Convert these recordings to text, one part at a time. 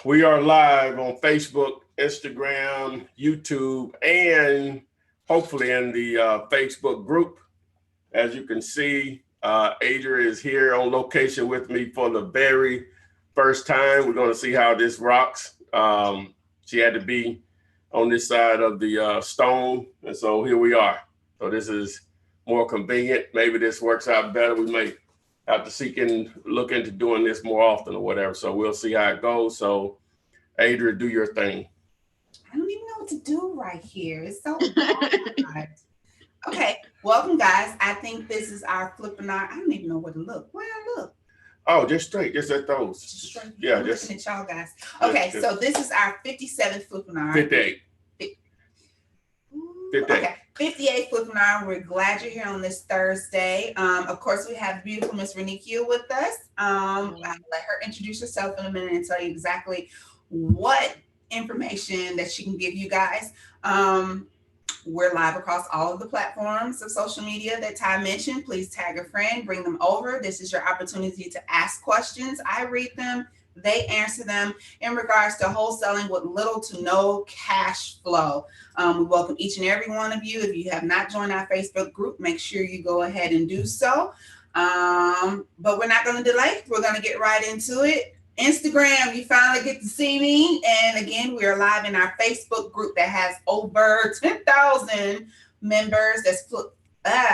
We are live on Facebook, Instagram, YouTube, and hopefully in the Facebook group. As you can see, Adria is here on location with me for the very first time. We're going to see how this rocks. She had to be on this side of the stone, and so here we are. So this is more convenient. Maybe this works out better. We may have to look into doing this more often or whatever. So we'll see how it goes. So Adria, do your thing. I don't even know what to do right here. It's so hard. Okay, welcome guys. I think this is our Flippinar. I don't even know where to look. Where I look? Oh, just straight. Just at those. Straight. Yeah, I'm looking at y'all guys. Okay, so this is our 57th Flippinar. 58. 58. Okay, 58th Flippinar. We're glad you're here on this Thursday. Of course, we have beautiful Miss Renikia with us. I'll let her introduce herself in a minute and tell you exactly what information that she can give you guys. We're live across all of the platforms of social media that Ty mentioned. Please tag a friend, bring them over. This is your opportunity to ask questions. I read them, they answer them in regards to wholesaling with little to no cash flow. We welcome each and every one of you. If you have not joined our Facebook group, make sure you go ahead and do so. But we're not going to delay. We're going to get right into it. Instagram, you finally get to see me. And again, we are live in our Facebook group that has over 10,000 members. That's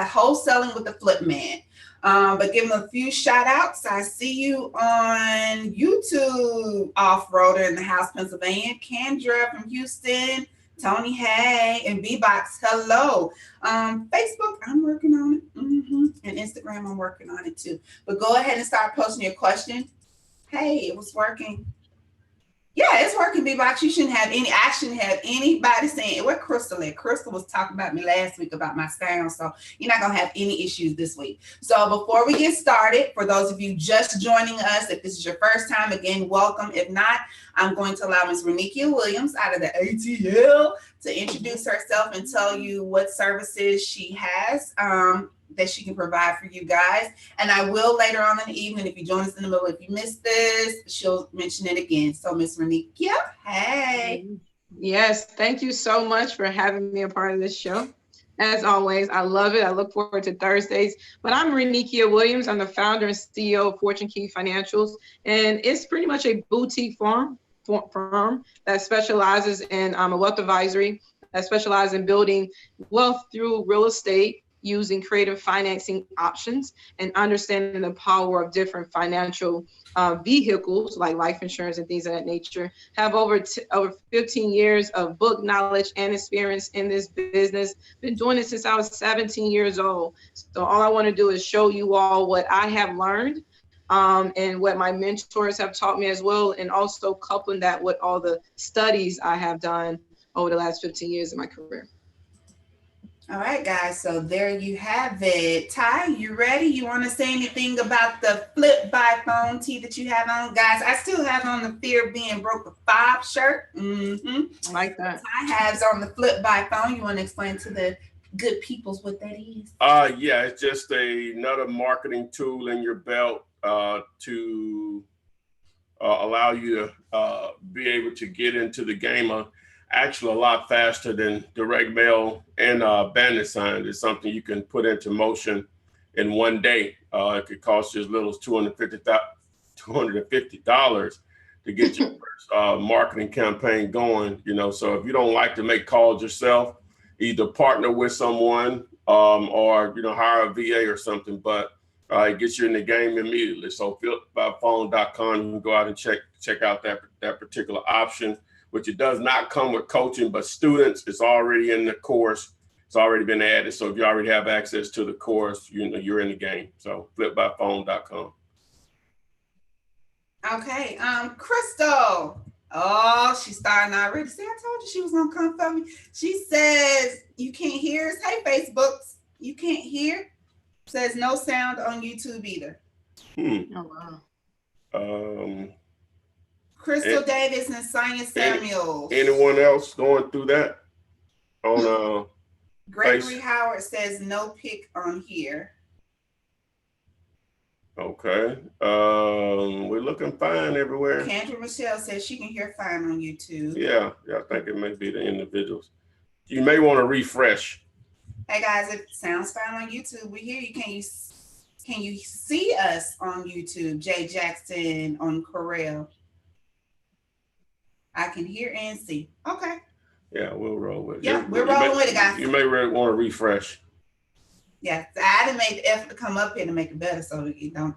wholesaling with the Flip Man. But give them a few shout outs. I see you on YouTube, Off-Roader in the house, Pennsylvania. Kendra from Houston. Tony, hey, and B-Box, hello. Facebook, I'm working on it. And Instagram, I'm working on it too. But go ahead and start posting your question. Hey, it was working. Yeah, it's working, B-Box. I shouldn't have anybody saying, where Crystal at? Crystal was talking about me last week about my sound, so you're not going to have any issues this week. So before we get started, for those of you just joining us, if this is your first time, again, welcome. If not, I'm going to allow Ms. Renikia Williams out of the ATL to introduce herself and tell you what services she has that she can provide for you guys. And I will later on in the evening, if you join us in the middle, if you missed this, she'll mention it again. So Miss Renikia, hey. Yes, thank you so much for having me a part of this show. As always, I love it. I look forward to Thursdays. But I'm Renikia Williams. I'm the founder and CEO of Fortune Key Financials. And it's pretty much a boutique firm that specializes in a wealth advisory, that specializes in building wealth through real estate, using creative financing options and understanding the power of different financial vehicles like life insurance and things of that nature. Have over 15 years of book knowledge and experience in this business. Been doing it since I was 17 years old. So all I want to do is show you all what I have learned and what my mentors have taught me as well, and also coupling that with all the studies I have done over the last 15 years of my career. All right, guys, so there you have it. Ty, you ready? You want to say anything about the Flip by Phone tee that you have on? Guys, I still have on the Fear of Being Broke with 5 shirt. I like that. Ty has on the Flip by Phone. You want to explain to the good peoples what that is? Yeah, it's just another marketing tool in your belt to allow you to be able to get into the game actually a lot faster than direct mail and bandit signs. Is something you can put into motion in one day. It could cost you as little as $250 to get your first marketing campaign going. You know, so if you don't like to make calls yourself, either partner with someone or hire a VA or something. But it gets you in the game immediately. So flipbyphone.com, you can go out and check out that particular option, which it does not come with coaching, but students, it's already in the course. It's already been added. So if you already have access to the course, you're in the game. So flipbyphone.com. Okay, Crystal. Oh, she's starting already. See, I told you she was gonna come for me. She says you can't hear us. Hey, Facebooks, you can't hear. Says no sound on YouTube either. Oh wow. Crystal Davis and Sonia Samuels. Anyone else going through that? On Gregory Howard says no pic on here. Okay. We're looking fine everywhere. Kendra Michelle says she can hear fine on YouTube. Yeah, I think it may be the individuals. You may want to refresh. Hey guys, it sounds fine on YouTube. We hear you. Can you see us on YouTube? Jay Jackson on Corel. I can hear and see. Okay. Yeah, we'll roll with it. Yeah, we're rolling with it, guys. You may really want to refresh. Yeah, I done made the effort to come up here to make it better, so you don't.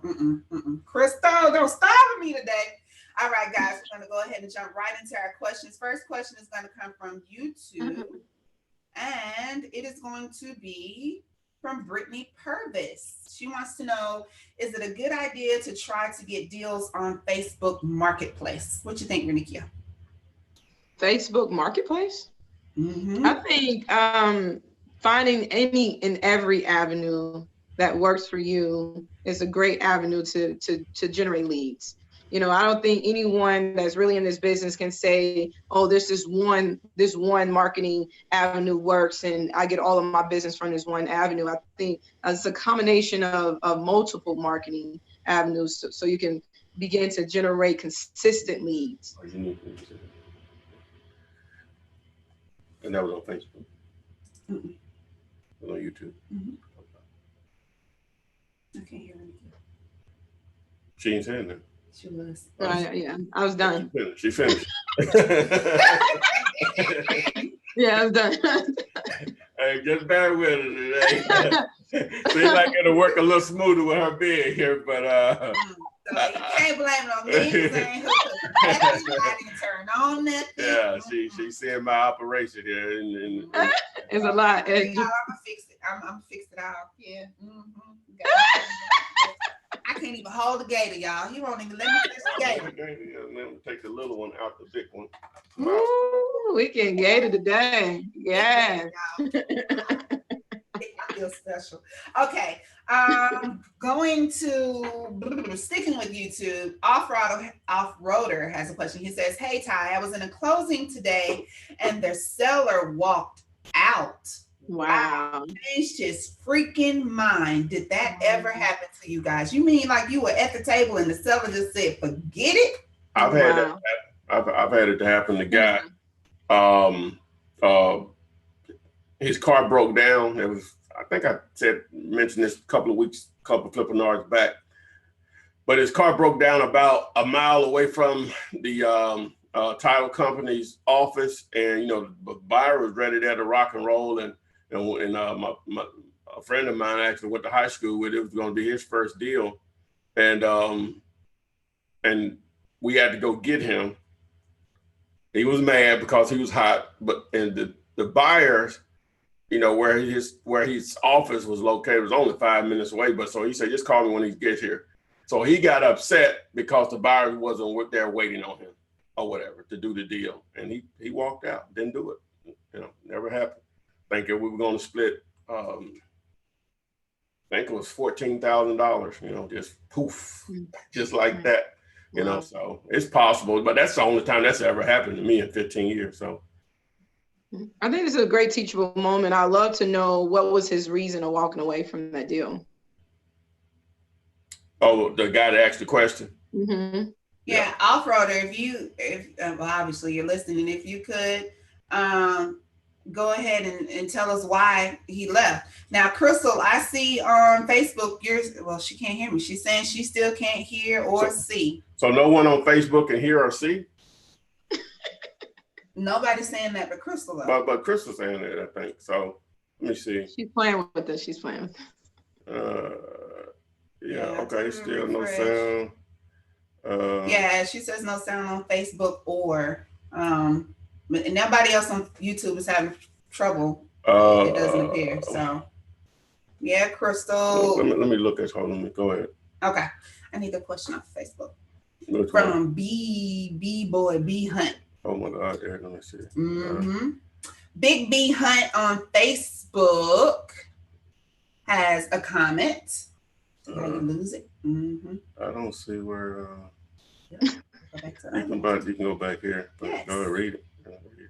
Crystal, don't stop me today. All right, guys, we're gonna go ahead and jump right into our questions. First question is gonna come from YouTube, and it is going to be from Brittany Purvis. She wants to know: is it a good idea to try to get deals on Facebook Marketplace? What you think, Renikia? Facebook Marketplace? I think finding any and every avenue that works for you is a great avenue to generate leads. You know, I don't think anyone that's really in this business can say, oh, this one marketing avenue works and I get all of my business from this one avenue. I think it's a combination of multiple marketing avenues so you can begin to generate consistent leads. And that was on Facebook. It was on YouTube. I can't hear anything. She ain't saying that. She was. Yeah, I was done. She finished. Yeah, I was done. Hey, just bear with her today. Seems like it'll work a little smoother with her being here, but so you can't blame it on me because I ain't hooked up. I didn't turn on nothing. Yeah, she's seeing my operation here, and it's a lot. I'm gonna fix it. I'm gonna fix it out. Yeah. I can't even hold the gator, y'all. He won't even let me fix the gator. Let me take the little one out the big one. Ooh, we can gator today. Yeah. I feel special. Okay. Going to sticking with YouTube, Off-Roader has a question. He says, hey Ty, I was in a closing today and their seller walked out. Wow. Changed his freaking mind. Did that ever happen to you guys? You mean like you were at the table and the seller just said, forget it? I've had that. I've had it to happen. The guy, his car broke down. It was, I think I mentioned this a couple of Flippinars back, but his car broke down about a mile away from the title company's office, and you know the buyer was ready there to rock and roll, and a friend of mine actually went to high school with. It was going to be his first deal, and we had to go get him. He was mad because he was hot, and the buyers, you know, where his office was located was only 5 minutes away. But so he said, just call me when he gets here. So he got upset because the buyer wasn't there waiting on him or whatever to do the deal, and he walked out, didn't do it. You know, never happened. Thinking we were going to split. I think it was $14,000. You know, just poof, just like that. You know, so it's possible, but that's the only time that's ever happened to me in 15 years. So I think this is a great teachable moment. I'd love to know what was his reason of walking away from that deal. Oh, the guy that asked the question. Yeah, Off-Roader, if well, obviously you're listening, if you could go ahead and tell us why he left. Now, Crystal, I see on Facebook, she can't hear me. She's saying she still can't hear or see. So no one on Facebook can hear or see? Nobody's saying that but Crystal. But Crystal's saying that, I think. So let me see. She's playing with us. Okay, still no sound. Yeah, she says no sound on Facebook or and nobody else on YouTube is having trouble. It doesn't appear. So yeah, Crystal. Let me look at. Hold on. Go ahead. Okay, I need a question off Facebook from B Boy B Hunt. Oh my God! There, let me see. Big B Hunt on Facebook has a comment. How you lose it? I don't see where. Go you can go back here. Yes. Go ahead, read it.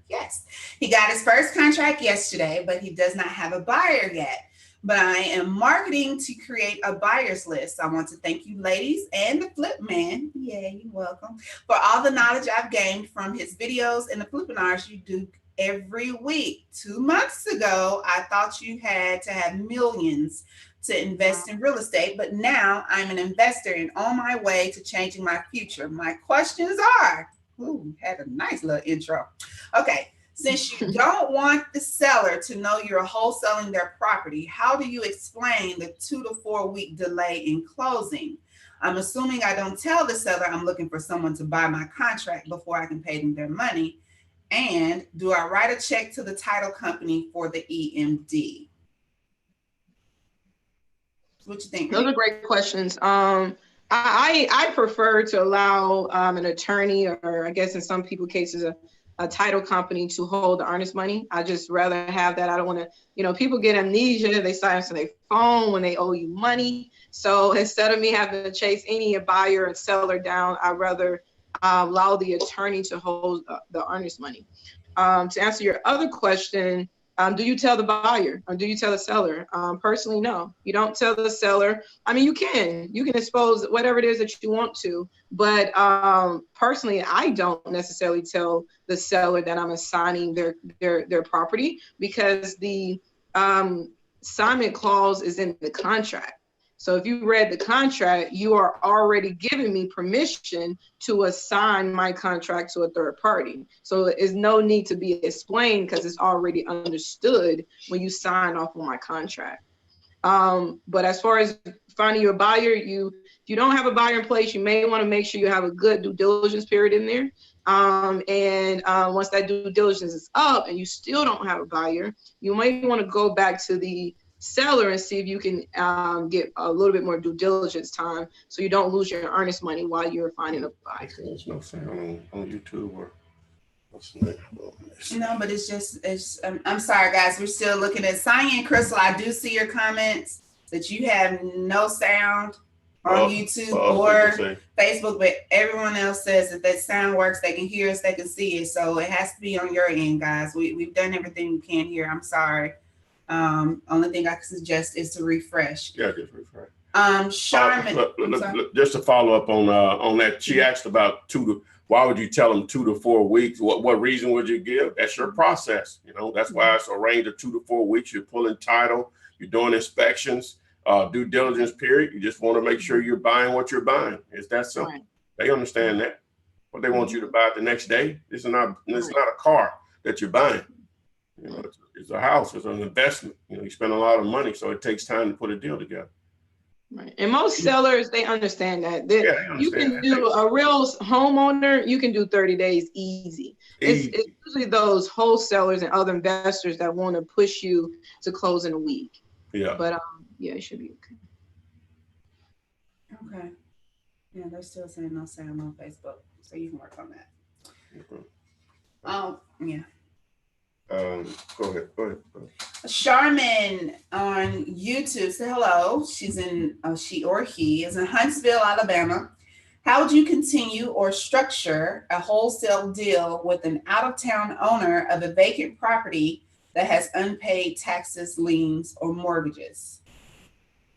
Yes, he got his first contract yesterday, but he does not have a buyer yet. but I am marketing to create a buyer's list. I want to thank you ladies and the Flip Man, yeah, you're welcome, for all the knowledge I've gained from his videos and the Flippinars you do every week. 2 months ago, I thought you had to have millions to invest in real estate, but now I'm an investor and on my way to changing my future. My questions are, had a nice little intro. Okay, since you don't want the seller to know you're wholesaling their property, how do you explain the 2 to 4 week delay in closing? I'm assuming I don't tell the seller I'm looking for someone to buy my contract before I can pay them their money. And do I write a check to the title company for the EMD? What you think? Those are great questions. I prefer to allow an attorney, or I guess in some people's cases, a title company to hold the earnest money. I just rather have that. I don't want to, people get amnesia. They silence their phone when they owe you money. So instead of me having to chase any buyer and seller down, I'd rather allow the attorney to hold the earnest money. To answer your other question, do you tell the buyer or do you tell the seller? Personally, no, you don't tell the seller. I mean, you can expose whatever it is that you want to, but personally, I don't necessarily tell the seller that I'm assigning their property, because the assignment clause is in the contract. So if you read the contract, you are already giving me permission to assign my contract to a third party. So there's no need to be explained because it's already understood when you sign off on my contract. But as far as finding your buyer, if you don't have a buyer in place, you may want to make sure you have a good due diligence period in there. Once that due diligence is up and you still don't have a buyer, you might want to go back to the seller and see if you can get a little bit more due diligence time so you don't lose your earnest money while you're finding a buyer. There's no sound on YouTube or what's next? No, but I'm sorry guys, we're still looking at Sonia and Crystal. I do see your comments that you have no sound on YouTube or Facebook, but everyone else says that sound works. They can hear us, they can see it. So it has to be on your end, guys. We've done everything we can here. I'm sorry. Only thing I can suggest is to refresh. Yeah, just refresh. Charmin, just to follow up on that, she asked about why would you tell them 2 to 4 weeks? What reason would you give? That's your process. That's why it's a range of 2 to 4 weeks. You're pulling title, you're doing inspections, due diligence period. You just want to make sure you're buying what you're buying. It's that simple. Right. They understand that. But they want you to buy it the next day. It's not a car that you're buying. It's a house, it's an investment. You spend a lot of money, so it takes time to put a deal together. Right. And most sellers, they understand that. You can do a real homeowner, you can do 30 days easy. It's usually those wholesalers and other investors that want to push you to close in a week. Yeah. But it should be okay. Okay. Yeah, they're still saying no sound on Facebook, so you can work on that. Okay. Yeah. Go ahead. Charmin on YouTube said hello. She or he is in Huntsville, Alabama. How would you continue or structure a wholesale deal with an out-of-town owner of a vacant property that has unpaid taxes, liens, or mortgages?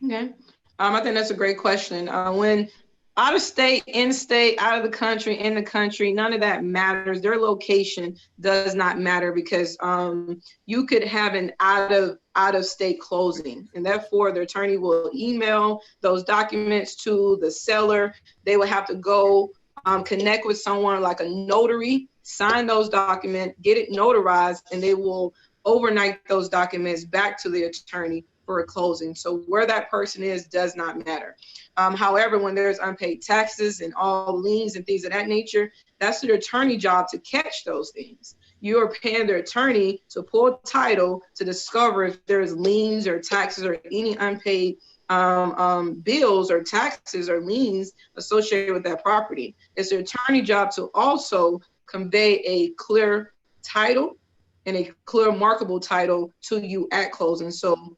Okay. I think that's a great question. When out of state, in state, out of the country, in the country, none of that matters. Their location does not matter, because you could have an out of state closing, and therefore the attorney will email those documents to the seller. They will have to go connect with someone like a notary, sign those documents, get it notarized, and they will overnight those documents back to the attorney for a closing. So where that person is does not matter. However, when there's unpaid taxes and all liens and things of that nature, that's the attorney job to catch those things. You are paying the attorney to pull title to discover if there's liens or taxes or any unpaid bills or taxes or liens associated with that property. It's the attorney job to also convey a clear title and a clear markable title to you at closing. So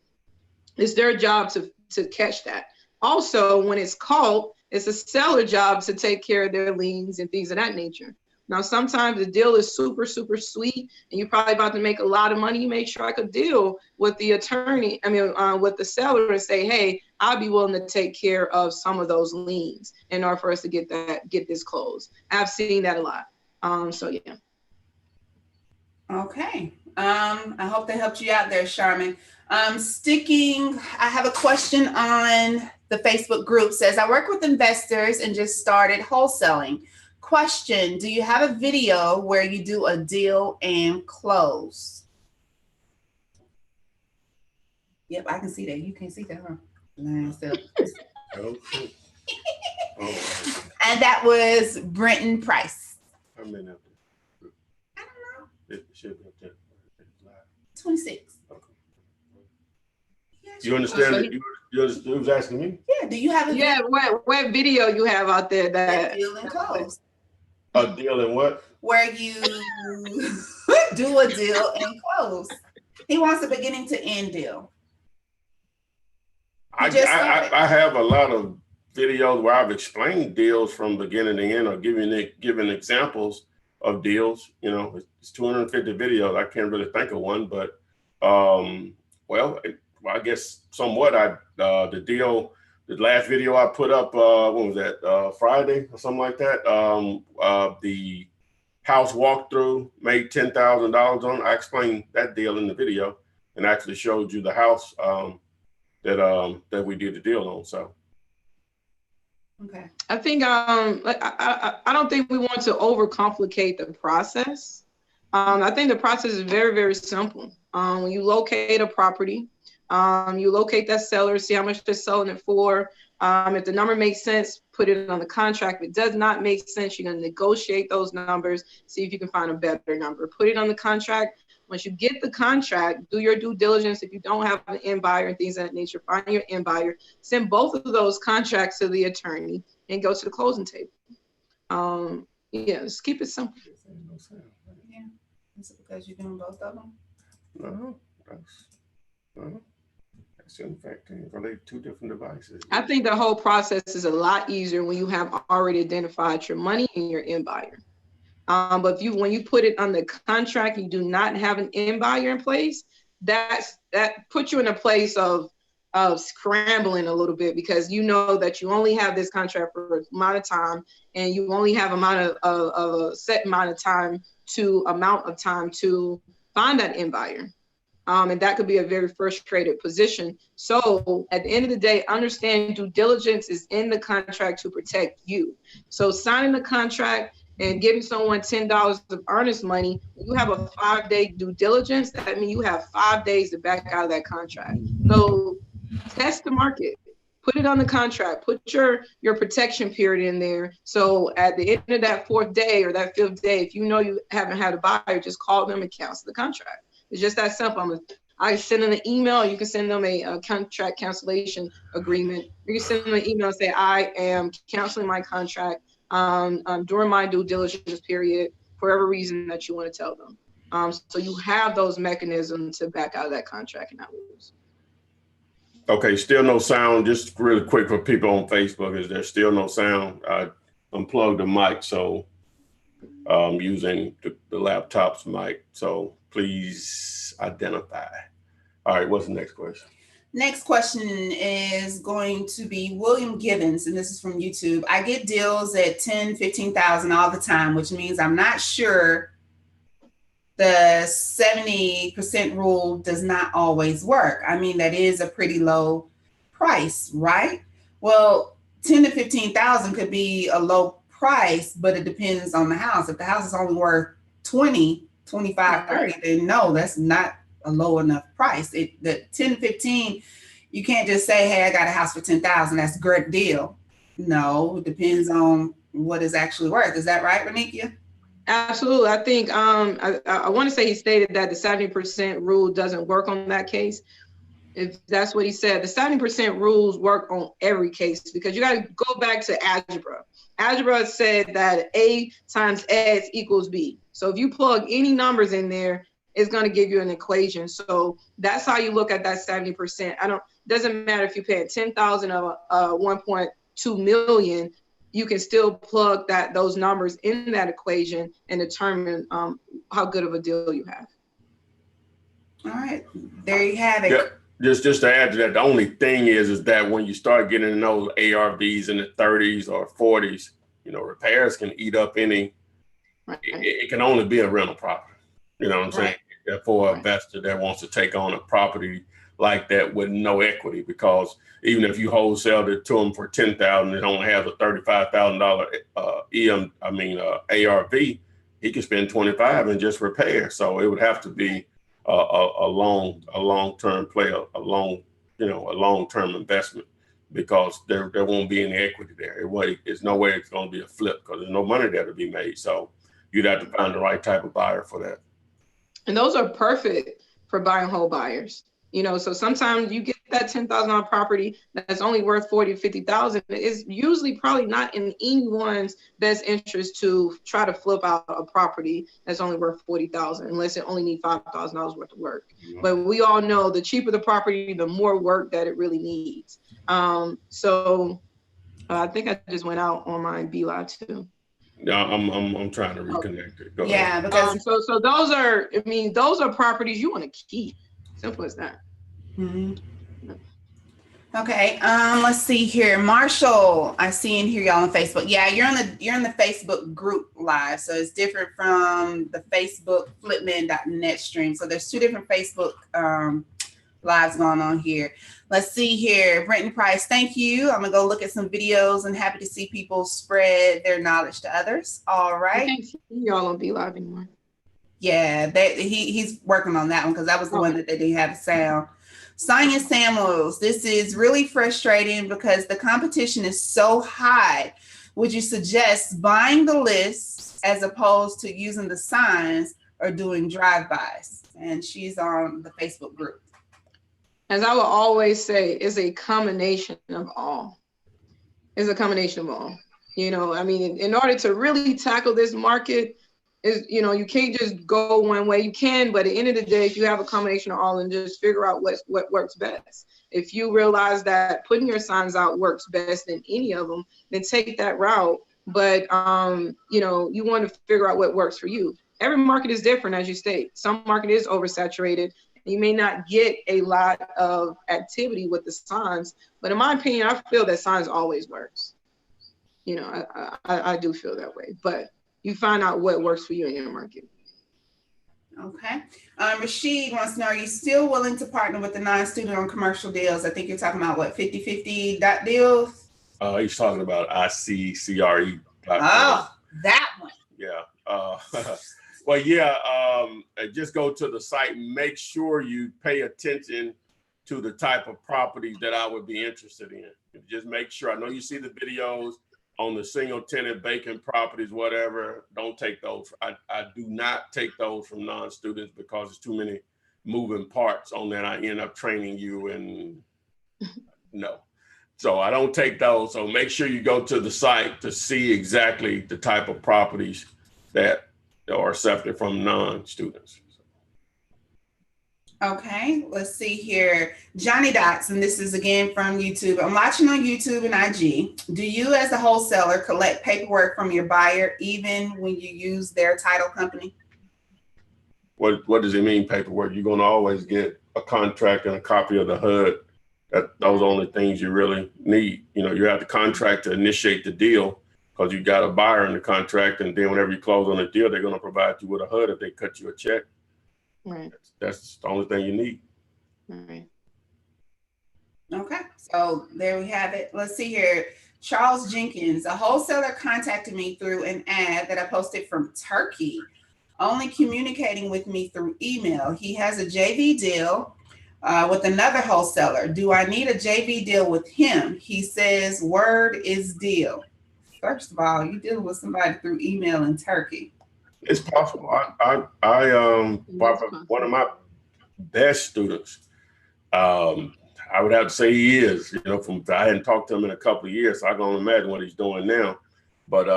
it's their job to catch that. Also, when it's caught, it's a seller job to take care of their liens and things of that nature. Now, sometimes the deal is super, super sweet, and you're probably about to make a lot of money. You may strike a deal with the attorney, with the seller, and say, hey, I'll be willing to take care of some of those liens in order for us to get this closed. I've seen that a lot. So yeah. Okay. I hope that helped you out there, Charmin. I have a question on the Facebook group. Says, I work with investors and just started wholesaling. Question, do you have a video where you do a deal and close? Yep, I can see that. You can't see that, huh? And that was Brenton Price. How many of them? I don't know. It should be up there. 26. Okay. You understand that? You understand who's asking me? Yeah. Do you have a video? What video you have out there that deal and close? A deal and what? Where you do a deal and close. He wants a beginning to end deal. I have a lot of videos where I've explained deals from beginning to end, or giving examples of deals. You know, it's 250 videos. I can't really think of one, but I guess somewhat. The last video I put up, when was that? Friday or something like that. The house walkthrough, made $10,000 on. I explained that deal in the video and actually showed you the house that we did the deal on. So. Okay. I think I don't think we want to overcomplicate the process. I think the process is very, very simple. When you locate a property, you locate that seller, see how much they're selling it for. If the number makes sense, put it on the contract. If it does not make sense, you're going to negotiate those numbers, see if you can find a better number. Put it on the contract. Once you get the contract, do your due diligence. If you don't have an end buyer and things of that nature, find your end buyer, send both of those contracts to the attorney, and go to the closing table. Just keep it simple. Yeah. Is it because you're doing both of them? No. That's in fact related to two different devices. I think the whole process is a lot easier when you have already identified your money and your end buyer. But when you put it on the contract, you do not have an end buyer in place, that puts you in a place of scrambling a little bit, because you know that you only have this contract for a amount of time, and you only have a set amount of time to find that end buyer. And that could be a very frustrated position. So at the end of the day, understand due diligence is in the contract to protect you. So signing the contract and giving someone $10 of earnest money, you have a 5-day due diligence. That means you have 5 days to back out of that contract. So test the market, put it on the contract, put your protection period in there. So at the end of that 4th day or that 5th day, if you know you haven't had a buyer, just call them and cancel the contract. It's just that simple. I send them an email. You can send them a contract cancellation agreement. You can send them an email and say, I am canceling my contract during my due diligence period for whatever reason that you want to tell them. So you have those mechanisms to back out of that contract and not lose. Okay, still no sound. Just really quick for people on Facebook, is there still no sound? I unplugged the mic, so I'm using the laptop's mic. So please identify. All right, what's the next question? Next question is going to be William Gibbons, and this is from YouTube. I get deals at 10, 15,000 all the time, which means I'm not sure the 70% rule does not always work. I mean, that is a pretty low price, right? Well, 10 to 15,000 could be a low price, but it depends on the house. If the house is only worth 20, 25, 30, then no, that's not a low enough price. The 10 to 15, you can't just say, hey, I got a house for 10,000. That's a great deal. No, it depends on what it's actually worth. Is that right, Renikia? Absolutely. I think I want to say he stated that the 70% rule doesn't work on that case. If that's what he said, the 70% rules work on every case, because you got to go back to algebra. Algebra said that A times X equals B. So if you plug any numbers in there, it's going to give you an equation. So that's how you look at that 70%. Doesn't matter if you pay 10,000 of 1.2 million. you can still plug those numbers in that equation and determine how good of a deal you have. All right, there you have it. Yep. Just to add to that, the only thing is that when you start getting in those ARVs in the 30s or 40s, repairs can eat up any. Right. It can only be a rental property. You know what I'm saying? For an investor that wants to take on a property like that with no equity, because even if you wholesale it to them for $10,000, it only has a $35,000 ARV. He can spend 25 and just repair. So it would have to be a long-term play, a long-term investment, because there won't be any equity there. There's no way it's going to be a flip, because there's no money there to be made. So you'd have to find the right type of buyer for that. And those are perfect for buy and hold buyers. So sometimes you get that $10,000 property that's only worth $40,000 to $50,000. It's usually probably not in anyone's best interest to try to flip out a property that's only worth $40,000, unless it only needs $5,000 worth of work. Yeah. But we all know the cheaper the property, the more work that it really needs. So I think I just went out on my BeLive too. No, I'm trying to reconnect it. Go ahead. Because so those are properties you want to keep. Simple as that. Mm-hmm. Okay. Let's see here. Marshall, I see in here y'all on Facebook. Yeah, you're in the Facebook group live. So it's different from the Facebook flipman.net stream. So there's two different Facebook lives going on here. Let's see here. Brenton Price, thank you. I'm gonna go look at some videos and happy to see people spread their knowledge to others. All right. I can't see y'all on BeLive anymore. Yeah, he's working on that one, because that was the one that they didn't have sound. Sonia Samuels, this is really frustrating because the competition is so high. Would you suggest buying the list as opposed to using the signs or doing drive-bys? And she's on the Facebook group. As I will always say, it's a combination of all. It's a combination of all. In order to really tackle this market, you can't just go one way. You can, but at the end of the day, if you have a combination of all and just figure out what works best. If you realize that putting your signs out works best than any of them, then take that route. But you want to figure out what works for you. Every market is different, as you state. Some market is oversaturated. You may not get a lot of activity with the signs, but in my opinion, I feel that signs always works. I do feel that way, but you find out what works for you in your market. Okay. Rashid wants to know, are you still willing to partner with the non-student on commercial deals? I think you're talking about 50-50 deals? He's talking about ICCRE. Oh, that one. Yeah. Well, yeah, just go to the site and make sure you pay attention to the type of properties that I would be interested in. Just make sure. I know you see the videos on the single tenant vacant properties, whatever. Don't take those. I do not take those from non-students, because there's too many moving parts on that. I end up training you, and no. So I don't take those. So make sure you go to the site to see exactly the type of properties that are accepted from non-students. Okay, let's see here. Johnny Dots, and this is again from YouTube. I'm watching on YouTube and IG. Do you, as a wholesaler, collect paperwork from your buyer even when you use their title company? What does it mean, paperwork? You're going to always get a contract and a copy of the HUD. Those are only things you really need. You have the contract to initiate the deal, because you got a buyer in the contract, and then whenever you close on the deal, they're going to provide you with a HUD if they cut you a check. Right. That's the only thing you need. Right. Okay, so there we have it. Let's see here. Charles Jenkins, a wholesaler contacted me through an ad that I posted from Turkey, only communicating with me through email. He has a JV deal with another wholesaler. Do I need a JV deal with him? He says word is deal. First of all, you're dealing with somebody through email in Turkey. It's possible. One of my best students, I would have to say he is. I hadn't talked to him in a couple of years, so I can only imagine what he's doing now. But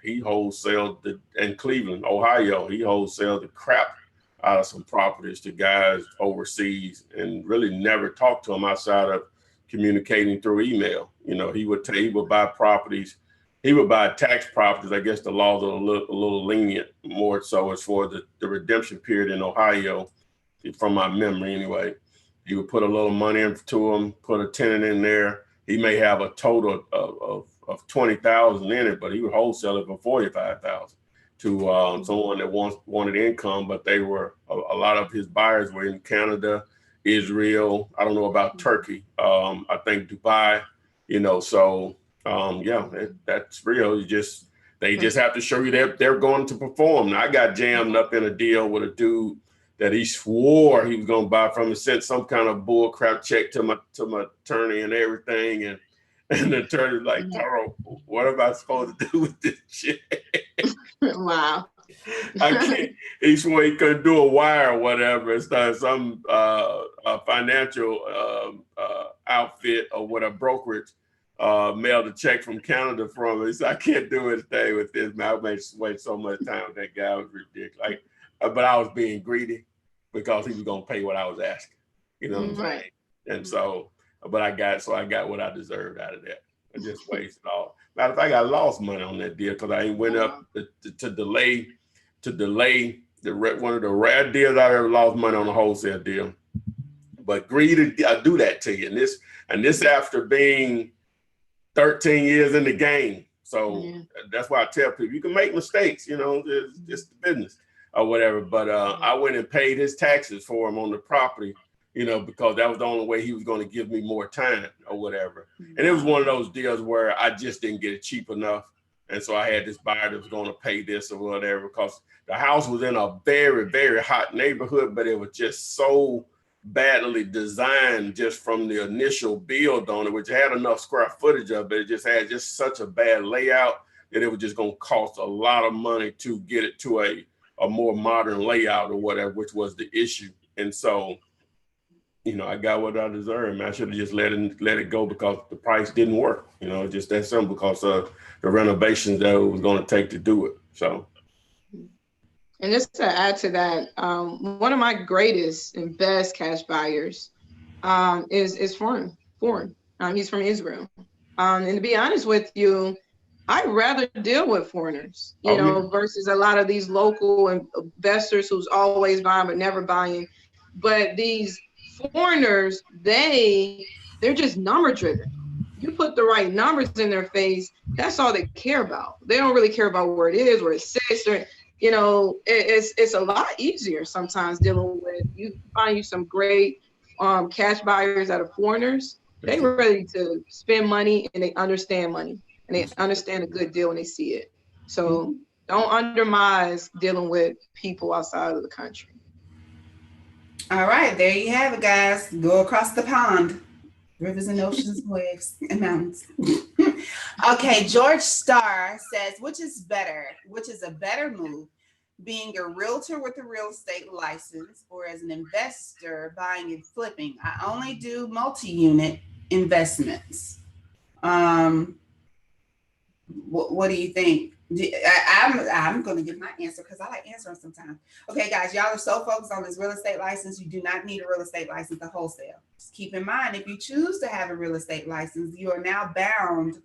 he wholesaled in Cleveland, Ohio. He wholesaled the crap out of some properties to guys overseas, and really never talked to them outside of communicating through email. He would buy properties, and he would tell you about the properties, and then whenever you close on the deal, they're going to provide you with a HUD if they cut you a check. That's the only thing you need. Okay, he would buy tax properties. I guess the laws are a little lenient, more so as for the redemption period in Ohio, from my memory anyway. You would put a little money into him, put a tenant in there. He may have a total of 20,000 in it, but he would wholesale it for 45,000 to someone that wanted income. But they were a lot of his buyers were in Canada, Israel. I don't know about Turkey. I think Dubai. So that's real. They just have to show you they're going to perform. Now, I got jammed up in a deal with a dude that he swore he was going to buy from, and sent some kind of bull crap check to my attorney and everything. And the attorney's like, Taro, what am I supposed to do with this check? Wow. I can't. He swore he couldn't do a wire or whatever. It's not some financial outfit or what, a brokerage mailed a check from Canada from it. So I can't do anything with this, man. I made wait so much time with that guy. It was ridiculous. But I was being greedy because he was going to pay what I was asking. You know what I'm saying? And so, but I got what I deserved out of that. I just wasted all. Matter of fact, I lost money on that deal because I ain't went up to delay one of the rare deals I ever lost money on a wholesale deal. But greed, I do that to you. And this after being 13 years in the game. So that's why I tell people you can make mistakes, it's just the business or whatever. But I went and paid his taxes for him on the property, because that was the only way he was going to give me more time or whatever. And it was one of those deals where I just didn't get it cheap enough. And so I had this buyer that was going to pay this or whatever, because the house was in a very, very hot neighborhood, but it was just so badly designed just from the initial build on it, which had enough square footage of it. It just had just such a bad layout that it was just going to cost a lot of money to get it to a more modern layout or whatever, which was the issue. And so, I got what I deserved, man. I should have just let it go because the price didn't work. Just that simple, because of the renovations that it was going to take to do it. So. And just to add to that, one of my greatest and best cash buyers is foreign. He's from Israel. And to be honest with you, I'd rather deal with foreigners, versus a lot of these local investors who's always buying but never buying. But these foreigners, they're just number driven. You put the right numbers in their face, that's all they care about. They don't really care about where it is, where it sits, or it's a lot easier sometimes dealing with. You find you some great cash buyers that are foreigners. They were ready to spend money, and they understand money, and they understand a good deal when they see it. So don't undermine dealing with people outside of the country. All right, there you have it, guys. Go across the pond. Rivers and oceans, waves and mountains. Okay, George Starr says, which is a better move, being a realtor with a real estate license or as an investor buying and flipping? I only do multi-unit investments. What do you think? I'm going to give my answer because I like answering sometimes. Okay, guys, y'all are so focused on this real estate license. You do not need a real estate license to wholesale. Just keep in mind, if you choose to have a real estate license, you are now bound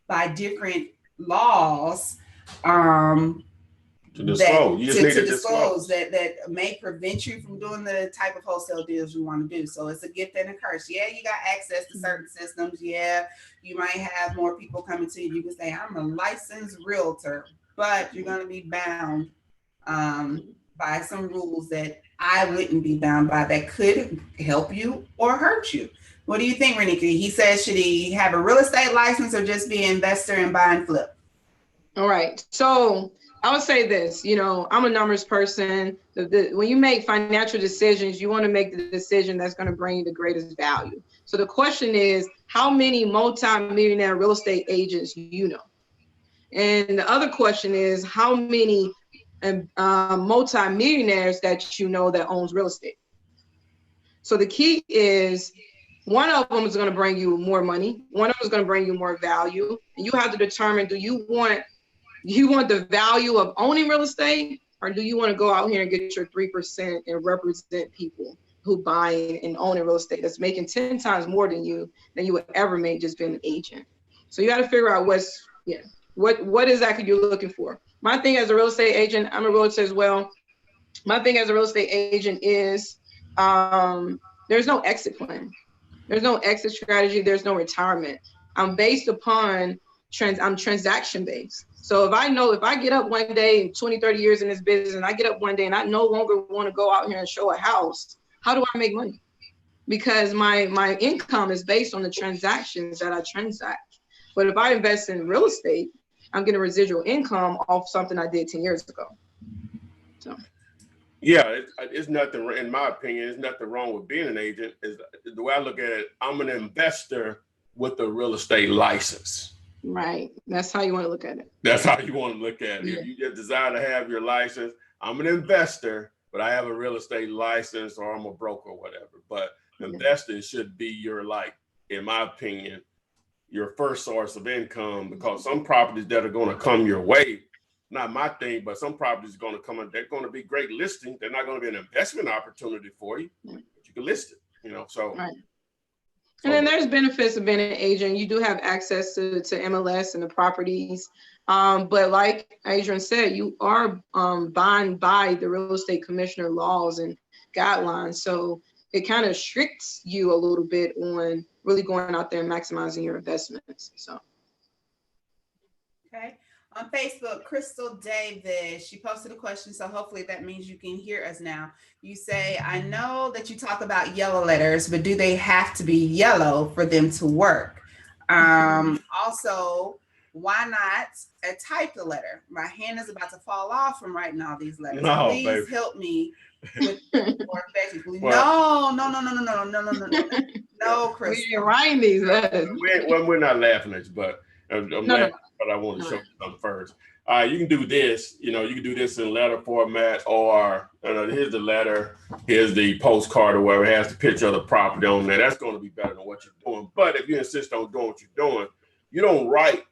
by different laws to disclose that may prevent you from doing the type of wholesale deals you want to do. So it's a gift and a curse. Yeah, you got access to certain systems. Yeah, you might have more people coming to you. You can say, I'm a licensed realtor, but you're going to be bound by some rules that I wouldn't be bound by, that could help you or hurt you. What do you think, Renika? He says, should he have a real estate license or just be an investor and buy and flip? All right. So I would say this, I'm a numbers person. When you make financial decisions, you want to make the decision that's going to bring you the greatest value. So the question is, how many multi-millionaire real estate agents you know? And the other question is, how many multi-millionaires that you know that owns real estate? So the key is, one of them is going to bring you more money. One of them is going to bring you more value. And you have to determine, do you want the value of owning real estate, or do you want to go out here and get your 3% and represent people who buy and own real estate that's making 10 times more than you would ever make just being an agent? So you got to figure out What exactly you're looking for. My thing as a real estate agent, I'm a realtor as well. My thing as a real estate agent is there's no exit plan. There's no exit strategy. There's no retirement. I'm based upon I'm transaction based. So if I get up one day, 20, 30 years in this business, and I get up one day and I no longer want to go out here and show a house, how do I make money? Because my income is based on the transactions that I transact. But if I invest in real estate, I'm getting residual income off something I did 10 years ago. So. Yeah, it's nothing, in my opinion, there's nothing wrong with being an agent. Is the way I look at it, I'm an investor with a real estate license. Right. That's how you want to look at it. That's how you want to look at it. Yeah. If you just desire to have your license, I'm an investor, but I have a real estate license, or I'm a broker or whatever. But investing should be your, like, in my opinion, your first source of income, because some properties that are going to come your way, not my thing, but some properties are going to come in, they're going to be great listings. They're not going to be an investment opportunity for you, but you can list it, you know, so. Right. And then there's benefits of being an agent. You do have access to MLS and the properties. But like Adrian said, you are bound by the real estate commissioner laws and guidelines. So it kind of restricts you a little bit on really going out there and maximizing your investments. So. Okay. On Facebook, Crystal Davis, she posted a question, so hopefully that means you can hear us now. You say, I know that you talk about yellow letters, but do they have to be yellow for them to work? Also, why not a typed letter? My hand is about to fall off from writing all these letters. No, please baby. help me with more effectively. No, Crystal. We're writing these letters. We're not laughing at you, but I'm laughing, but I want to show you something first. You can do this, you can do this in letter format, or here's the letter, here's the postcard or whatever, it has the picture of the property on there. That's going to be better than what you're doing. But if you insist on doing what you're doing, you don't write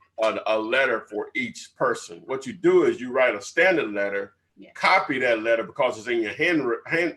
a letter for each person. What you do is you write a standard letter, copy that letter because it's in your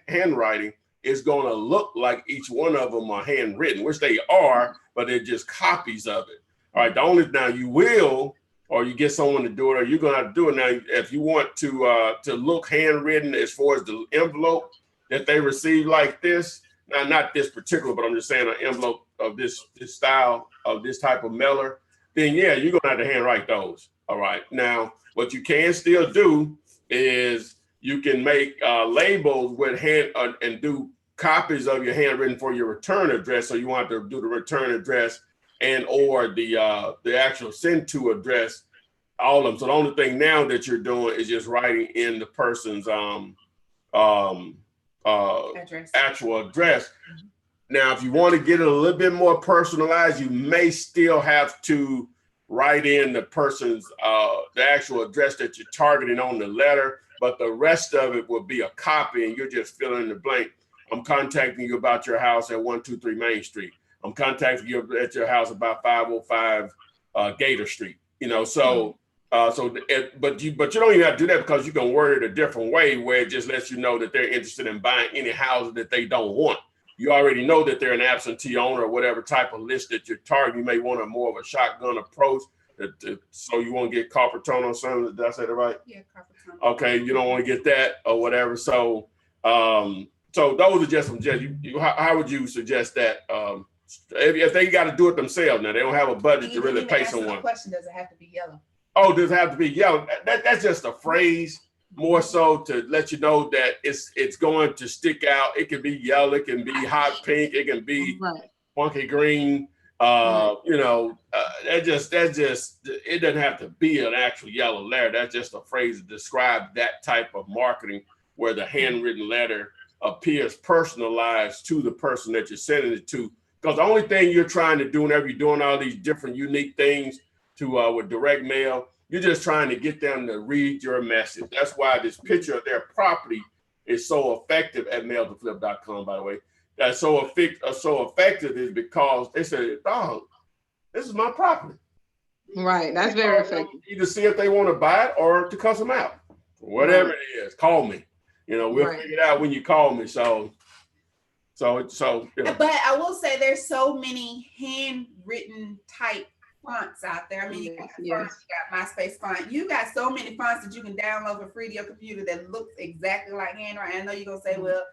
handwriting. It's going to look like each one of them are handwritten, which they are, but they're just copies of it. All right, now you will, or you get someone to do it, or you're gonna have to do it. Now, if you want to look handwritten as far as the envelope that they receive like this, now not this particular, but I'm just saying an envelope of this style, of this type of mailer, then yeah, you're gonna have to handwrite those. All right, now what you can still do is you can make labels with and do copies of your handwritten for your return address, so you want to do the return address and or the actual send to address, all of them. So the only thing now that you're doing is just writing in the person's actual address. Now, if you want to get it a little bit more personalized, you may still have to write in the person's the actual address that you're targeting on the letter, but the rest of it will be a copy, and you're just filling in the blank. I'm contacting you about your house at 123 Main Street. I'm contacting you at your house about 505 Gator Street. But you don't even have to do that, because you can word it a different way where it just lets you know that they're interested in buying any houses that they don't want. You already know that they're an absentee owner or whatever type of list that you're targeting. You may want a more of a shotgun approach, so you won't get copper tone on something. Did I say that right? Yeah, copper tone. Okay, you don't want to get that or whatever. So those are just some. How would you suggest that? If they got to do it themselves, now they don't have a budget to really pay someone. The question, does it have to be yellow? Oh, does it have to be yellow? That's just a phrase, more so to let you know that it's going to stick out. It can be yellow, it can be hot pink, it can be funky green. It doesn't have to be an actual yellow letter. That's just a phrase to describe that type of marketing, where the handwritten letter appears personalized to the person that you're sending it to. Because the only thing you're trying to do whenever you're doing all these different unique things with direct mail, you're just trying to get them to read your message. That's why this picture of their property is so effective at mailtoflip.com, by the way. That's so effective is because they say, "Dog, this is my property." Right, that's very effective. Either see if they want to buy it or to cuss them out. Whatever it is, call me. We'll figure it out when you call me. So. But I will say there's so many handwritten type fonts out there. I mean, you got Yes. fonts, you got MySpace font. You got so many fonts that you can download for free to your computer that looks exactly like handwriting. I know you're gonna say, well,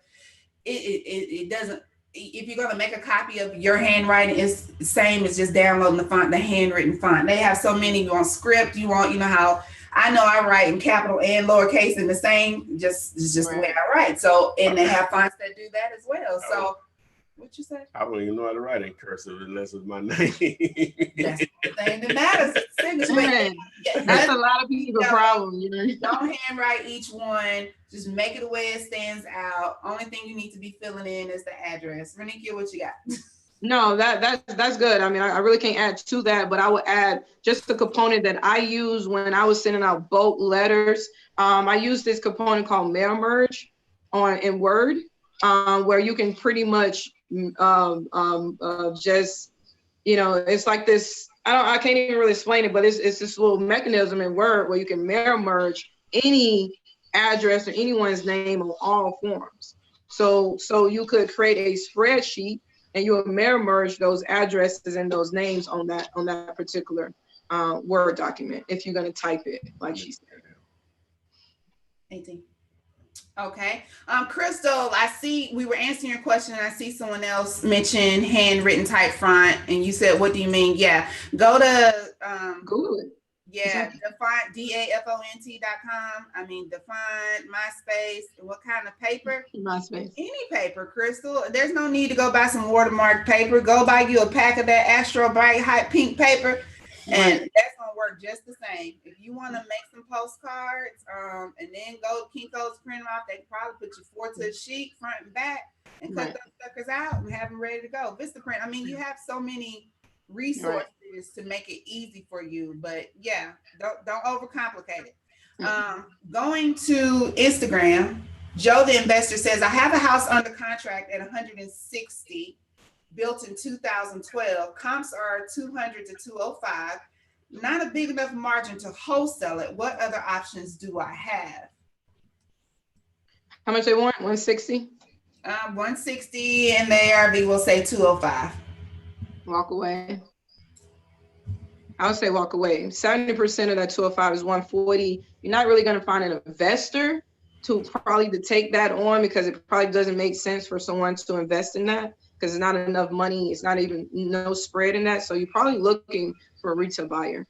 it doesn't. If you're gonna make a copy of your handwriting, it's the same as just downloading the font, the handwritten font. They have so many. You want script, you want, you know how I know I write in capital and lowercase in the same, just it's just the way I write. So, and they have fonts that do that as well. So, what you say? I don't even know how to write in cursive unless it's my name. That's the thing that matters. Signature. That's a lot of people's problem, you know. Don't handwrite each one. Just make it the way it stands out. Only thing you need to be filling in is the address. Renikia, what you got? No, that's good. I mean, I really can't add to that, but I would add just the component that I use when I was sending out bulk letters. I use this component called Mail Merge in Word, where you can pretty much just, you know, it's like this. I can't even really explain it, but it's this little mechanism in Word where you can mail merge any address or anyone's name on all forms. So you could create a spreadsheet and you will mail merge those addresses and those names on that particular Word document if you're going to type it, like she said. 18. Okay. Crystal, I see we were answering your question and I see someone else mention handwritten type font and you said, what do you mean? Yeah. Go to Google it. Yeah, defont DAFONT.com. I mean, defont MySpace. What kind of paper? MySpace. Any paper, Crystal. There's no need to go buy some watermark paper. Go buy you a pack of that Astro Bright hot pink paper, and that's gonna work just the same. If you want to make some postcards, and then go to Kinko's, print them off. They can probably put you 4 to a sheet, front and back, and cut those suckers out and have them ready to go. Vistaprint. I mean, you have so many resources to make it easy for you, but yeah, don't overcomplicate it. Going to Instagram, Joe the investor says, I have a house under contract at 160, built in 2012. Comps are 200 to 205. Not a big enough margin to wholesale it. What other options do I have? How much they want? 160? 160, and the ARV will say 205. Walk away. I would say walk away. 70% of that 205 is 140. You're not really going to find an investor to take that on because it probably doesn't make sense for someone to invest in that because it's not enough money. It's not even no spread in that. So you're probably looking for a retail buyer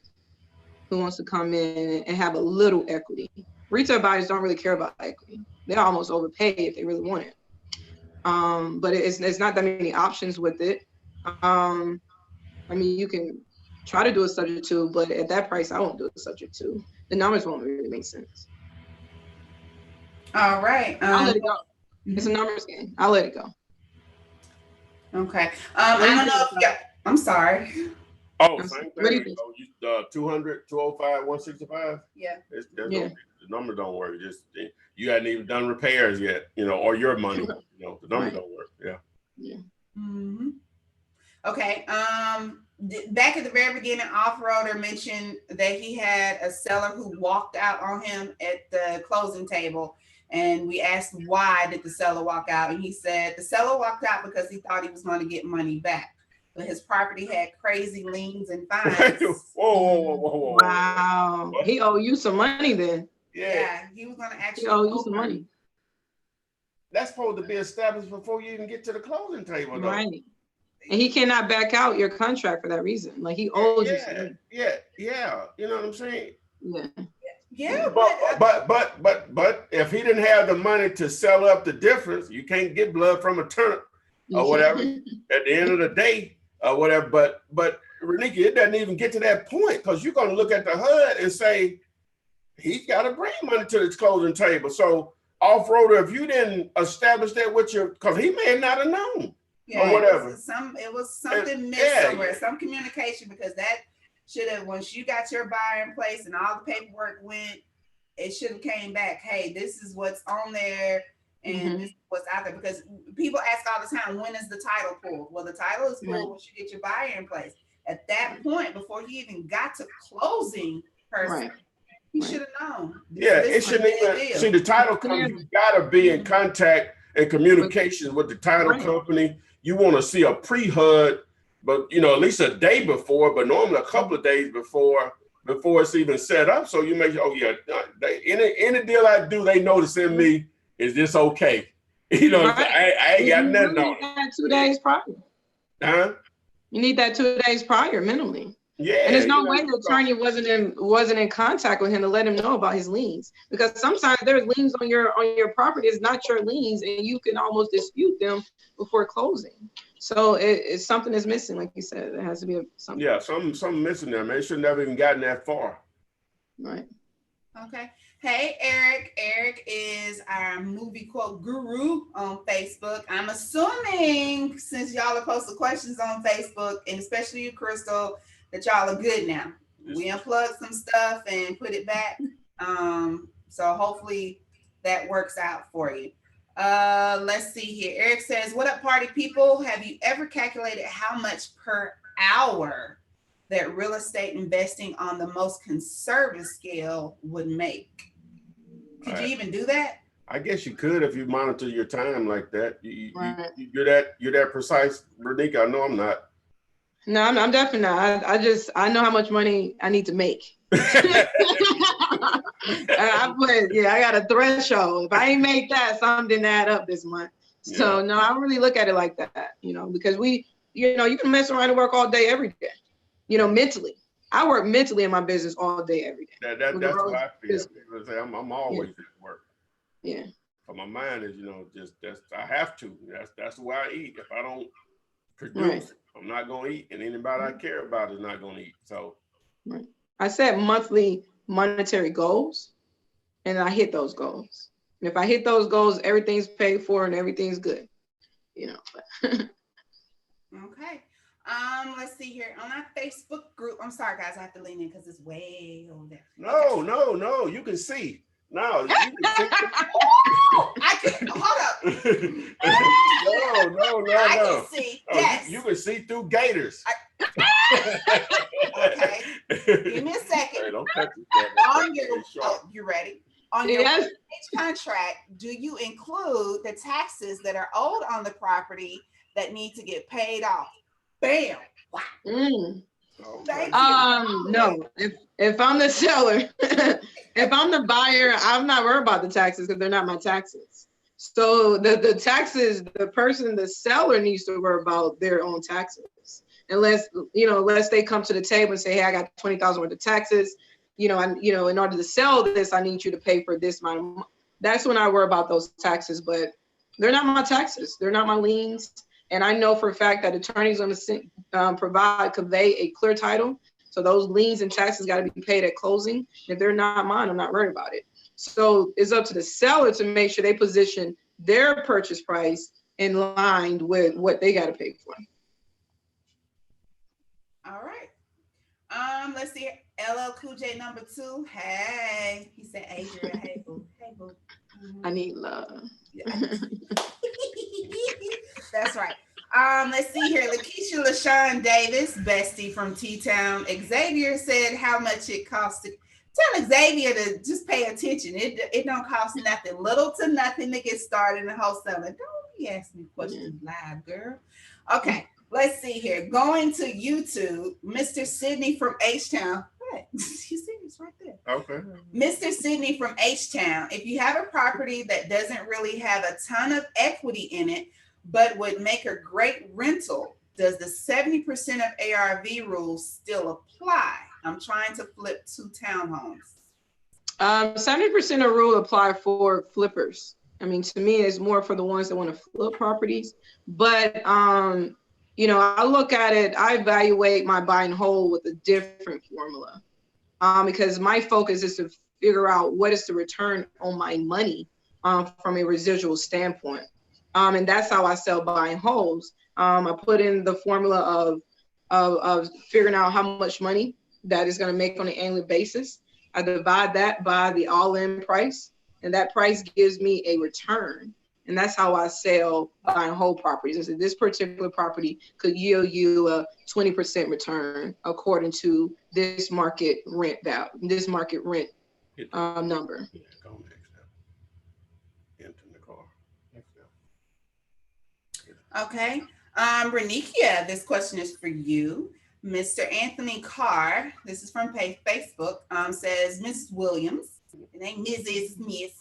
who wants to come in and have a little equity. Retail buyers don't really care about equity. They almost overpay if they really want it. But it's not that many options with it. I mean, you can try to do a subject to, but at that price, I won't do a subject to. The numbers won't really make sense. All right. I'll let it go. It's a numbers game. I'll let it go. Okay. I don't know if I'm sorry. Oh, same thing. 200, 205, 165. Yeah. The number don't work. Just you hadn't even done repairs yet, you know, or your money. You know, the number don't work. Yeah. Mm-hmm. Okay. Back at the very beginning, Off-Roader mentioned that he had a seller who walked out on him at the closing table. And we asked, why did the seller walk out? And he said the seller walked out because he thought he was going to get money back. But his property had crazy liens and fines. Whoa. Wow. He owe you some money then. Yeah, he was going to actually owe you some money. That's supposed to be established before you even get to the closing table, though. Right. And he cannot back out your contract for that reason. Like he owes you some money. Yeah. You know what I'm saying? Yeah. Yeah, but if he didn't have the money to sell up the difference, you can't get blood from a turnip or whatever at the end of the day or whatever. But Renikia, it doesn't even get to that point because you're going to look at the HUD and say he's got to bring money to this closing table. So Off-Roader, if you didn't establish that with your, because he may not have known or whatever. It was something missed somewhere, some communication, because that should have, once you got your buyer in place and all the paperwork went, it should have came back. Hey, this is what's on there and this is what's out there. Because people ask all the time, when is the title pulled? Well, the title is pulled once you get your buyer in place. At that point, before he even got to closing person, he should have known. It shouldn't even see the title company. You gotta be in contact and communication with the title company. You want to see a pre-HUD but at least a day before, but normally a couple of days before it's even set up. So you make, any deal I do, they know to send me, is this okay? Right. I ain't got nothing on it. 2 days prior. Huh? You need that 2 days prior minimally. Yeah. And there's no way the attorney wasn't in contact with him to let him know about his liens, because sometimes there's liens on your property. It's not your liens, and you can almost dispute them before closing. So it's something is missing, like you said. There has to be something. Yeah, something missing there, man. It should never even gotten that far. Right. Okay. Hey, Eric. Eric is our movie quote guru on Facebook. I'm assuming, since y'all are posting questions on Facebook, and especially you, Crystal, that y'all are good now. We unplugged some stuff and put it back. So hopefully that works out for you. Let's see here. Eric says, what up, party people? Have you ever calculated how much per hour that real estate investing on the most conservative scale would make? Could you even do that? I guess you could if you monitor your time like that. Right. You're that precise, Veronique. I know I'm not. No, I'm definitely not. I know how much money I need to make. I got a threshold. If I ain't make that, something didn't add up this month. So no, I don't really look at it like that, because you can mess around and work all day, every day, mentally. I work mentally in my business all day, every day. That's what I feel. I'm always at work. Yeah. But my mind is, I have to. That's the way I eat. If I don't produce, right, I'm not going to eat, and anybody I care about is not going to eat. So, right. I set monthly monetary goals, and I hit those goals. And if I hit those goals, everything's paid for and everything's good. Okay. Let's see here on our Facebook group. I'm sorry, guys, I have to lean in because it's way over there. No, you can see. No, you can see. I can hold up. No. I can see. Yes. You can see through gators. Okay. Give me a second. Hey, don't touch it. You ready? On your contract, do you include the taxes that are owed on the property that need to get paid off? Bam. Wow. No. If I'm the seller, if I'm the buyer, I'm not worried about the taxes because they're not my taxes. So the taxes, the seller needs to worry about their own taxes. Unless they come to the table and say, hey, I got $20,000 worth of taxes. In order to sell this, I need you to pay for this amount. That's when I worry about those taxes, but they're not my taxes. They're not my liens. And I know for a fact that attorneys going to convey a clear title. So those liens and taxes got to be paid at closing. If they're not mine, I'm not worried about it. So it's up to the seller to make sure they position their purchase price in line with what they got to pay for. All right. Let's see. LL Cool J number 2. Hey, he said, Adrian, hey boo. I need love. Yeah. That's right. Let's see here. Lakeisha LaShawn Davis, bestie from T-Town. Xavier said how much it costs to tell Xavier to just pay attention. It don't cost nothing, little to nothing to get started in wholesaling. Don't be asking me questions live, girl. Okay, let's see here. Going to YouTube, Mr. Sidney from H-Town. What? You see it's right there. Okay. Mr. Sidney from H-Town. If you have a property that doesn't really have a ton of equity in it, but would make a great rental, does the 70% of ARV rules still apply? I'm trying to flip 2 townhomes. 70% of rule apply for flippers. I mean, to me, it's more for the ones that want to flip properties. But, I look at it, I evaluate my buy and hold with a different formula because my focus is to figure out what is the return on my money from a residual standpoint. And that's how I sell buy and holds. I put in the formula of figuring out how much money that is going to make on an annual basis. I divide that by the all-in price, and that price gives me a return. And that's how I sell buy and hold properties. I said this particular property could yield you a 20% return according to this market rent value, this market rent number. Okay. Renikia, this question is for you. Mr. Anthony Carr, this is from Facebook, says, Mrs. Williams, it ain't Mrs. Miss.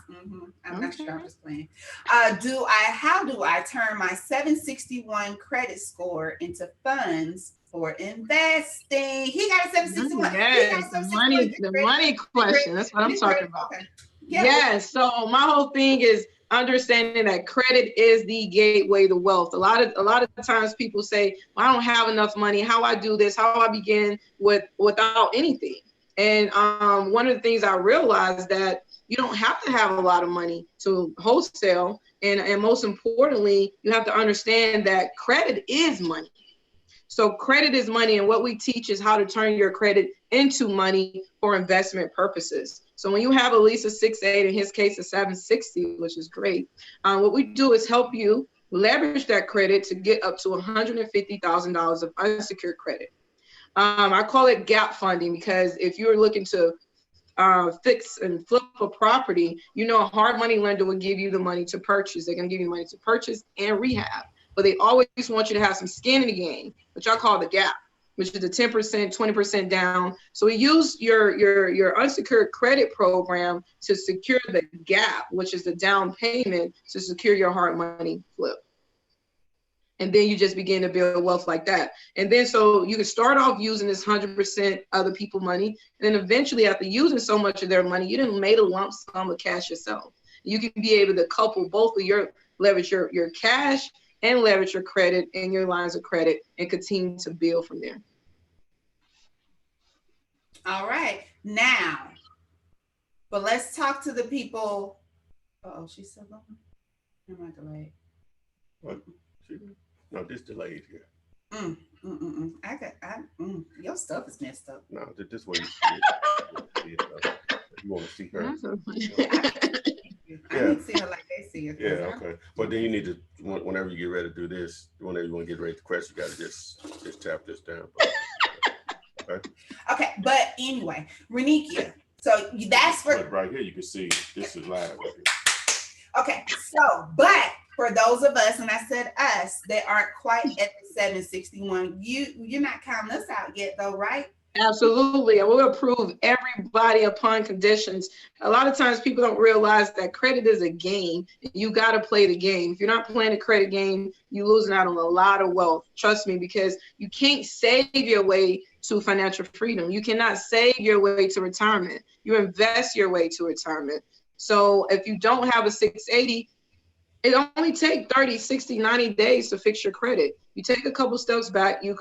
I'm not sure, I'm just playing. How do I turn my 761 credit score into funds for investing? He got a 761. Yes, the money question. That's what I'm talking about. Okay. Yes. So my whole thing is understanding that credit is the gateway to wealth. A lot of times people say, well, I don't have enough money. How I do this? How I begin without anything? And one of the things I realized that you don't have to have a lot of money to wholesale, and most importantly, you have to understand that credit is money. So credit is money, and what we teach is how to turn your credit into money for investment purposes. So when you have at least a 680, in his case a 760, which is great, what we do is help you leverage that credit to get up to $150,000 of unsecured credit. I call it gap funding because if you're looking to fix and flip a property, you know, a hard money lender will give you the money to purchase. They're going to give you money to purchase and rehab, but they always want you to have some skin in the game, which I call the gap, which is the 10%, 20% down. So we use your unsecured credit program to secure the gap, which is the down payment to secure your hard money flip. And then you just begin to build wealth like that. And then so you can start off using this 100% other people money. And then eventually after using so much of their money, you done made a lump sum of cash yourself. You can be able to couple both of your leverage, your cash and leverage your credit and your lines of credit and continue to build from there. All right. Now, but let's talk to the people. Oh, she's still going? Am I delayed? What? No, this delayed here. Your stuff is messed up. No, this way. You want to see her? I need to see her like they see her. Yeah, okay. But then you need to, whenever you get ready to do this, whenever you want to get ready to question, you got to just tap this down. Okay. Okay, but anyway, Renikia. So that's for right here. You can see this is live. Right here. Okay, so but for those of us, and I said us, that aren't quite at the 761, you're not counting us out yet, though, right? Absolutely. And we'll approve everybody upon conditions. A lot of times people don't realize that credit is a game. You got to play the game. If you're not playing a credit game, you're losing out on a lot of wealth. Trust me, because you can't save your way to financial freedom. You cannot save your way to retirement. You invest your way to retirement. So if you don't have a 680, it only takes 30, 60, 90 days to fix your credit. You take a couple steps back, you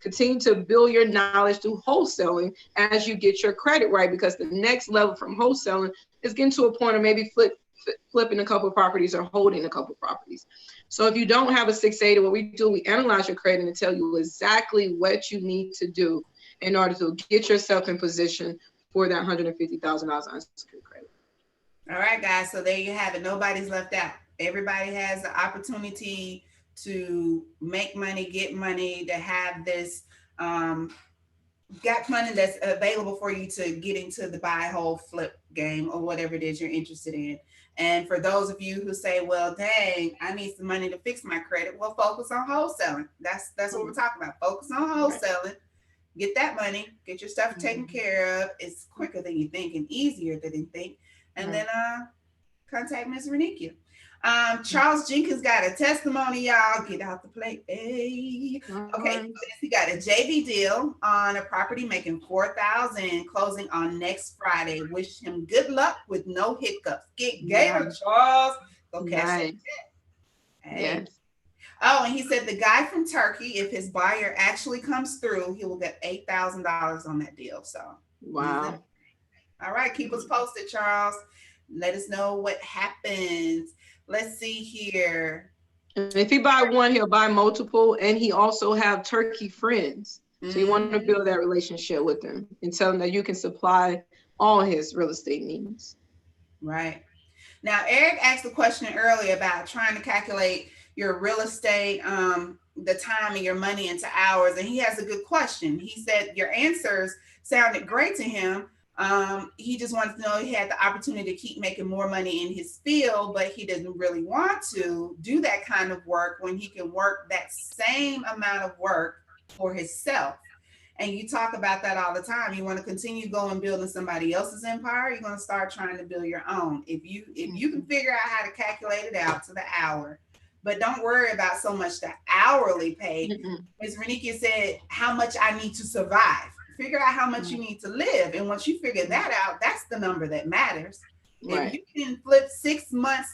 continue to build your knowledge through wholesaling as you get your credit right, because the next level from wholesaling is getting to a point of maybe flipping a couple of properties or holding a couple of properties. So if you don't have a 680, what we do, we analyze your credit and tell you exactly what you need to do in order to get yourself in position for that $150,000 unsecured credit. All right, guys. So there you have it. Nobody's left out. Everybody has the opportunity to make money, get money, to have this gap money that's available for you to get into the buy, hold, flip game or whatever it is you're interested in. And for those of you who say, well, dang, I need some money to fix my credit, well, focus on wholesaling. That's what we're talking about. Focus on wholesaling. Get that money, get your stuff taken care of. It's quicker than you think and easier than you think. And then contact Ms. Renikia. Charles Jenkins got a testimony, y'all. Get out the plate. Hey. Okay, he got a JV deal on a property making $4,000, closing on next Friday. Wish him good luck with no hiccups. Get Gator, Charles. Go cash it. Hey. Yes. Oh, and he said the guy from Turkey, if his buyer actually comes through, he will get $8,000 on that deal. So wow. All right, keep us posted, Charles. Let us know what happens. Let's see here. If he buy one, he'll buy multiple, and he also have Turkey friends. So you want to build that relationship with them and tell him that you can supply all his real estate needs. Right. Now, Eric asked a question earlier about trying to calculate your real estate, the time and your money into hours, and he has a good question. He said your answers sounded great to him. He just wants to know he had the opportunity to keep making more money in his field, but he doesn't really want to do that kind of work when he can work that same amount of work for himself. And you talk about that all the time. You want to continue going building somebody else's empire, you're going to start trying to build your own. If you can figure out how to calculate it out to the hour, but don't worry about so much the hourly pay. Ms. Renikia said, how much I need to survive. Figure out how much you need to live. And once you figure that out, that's the number that matters. If you can flip 6 months,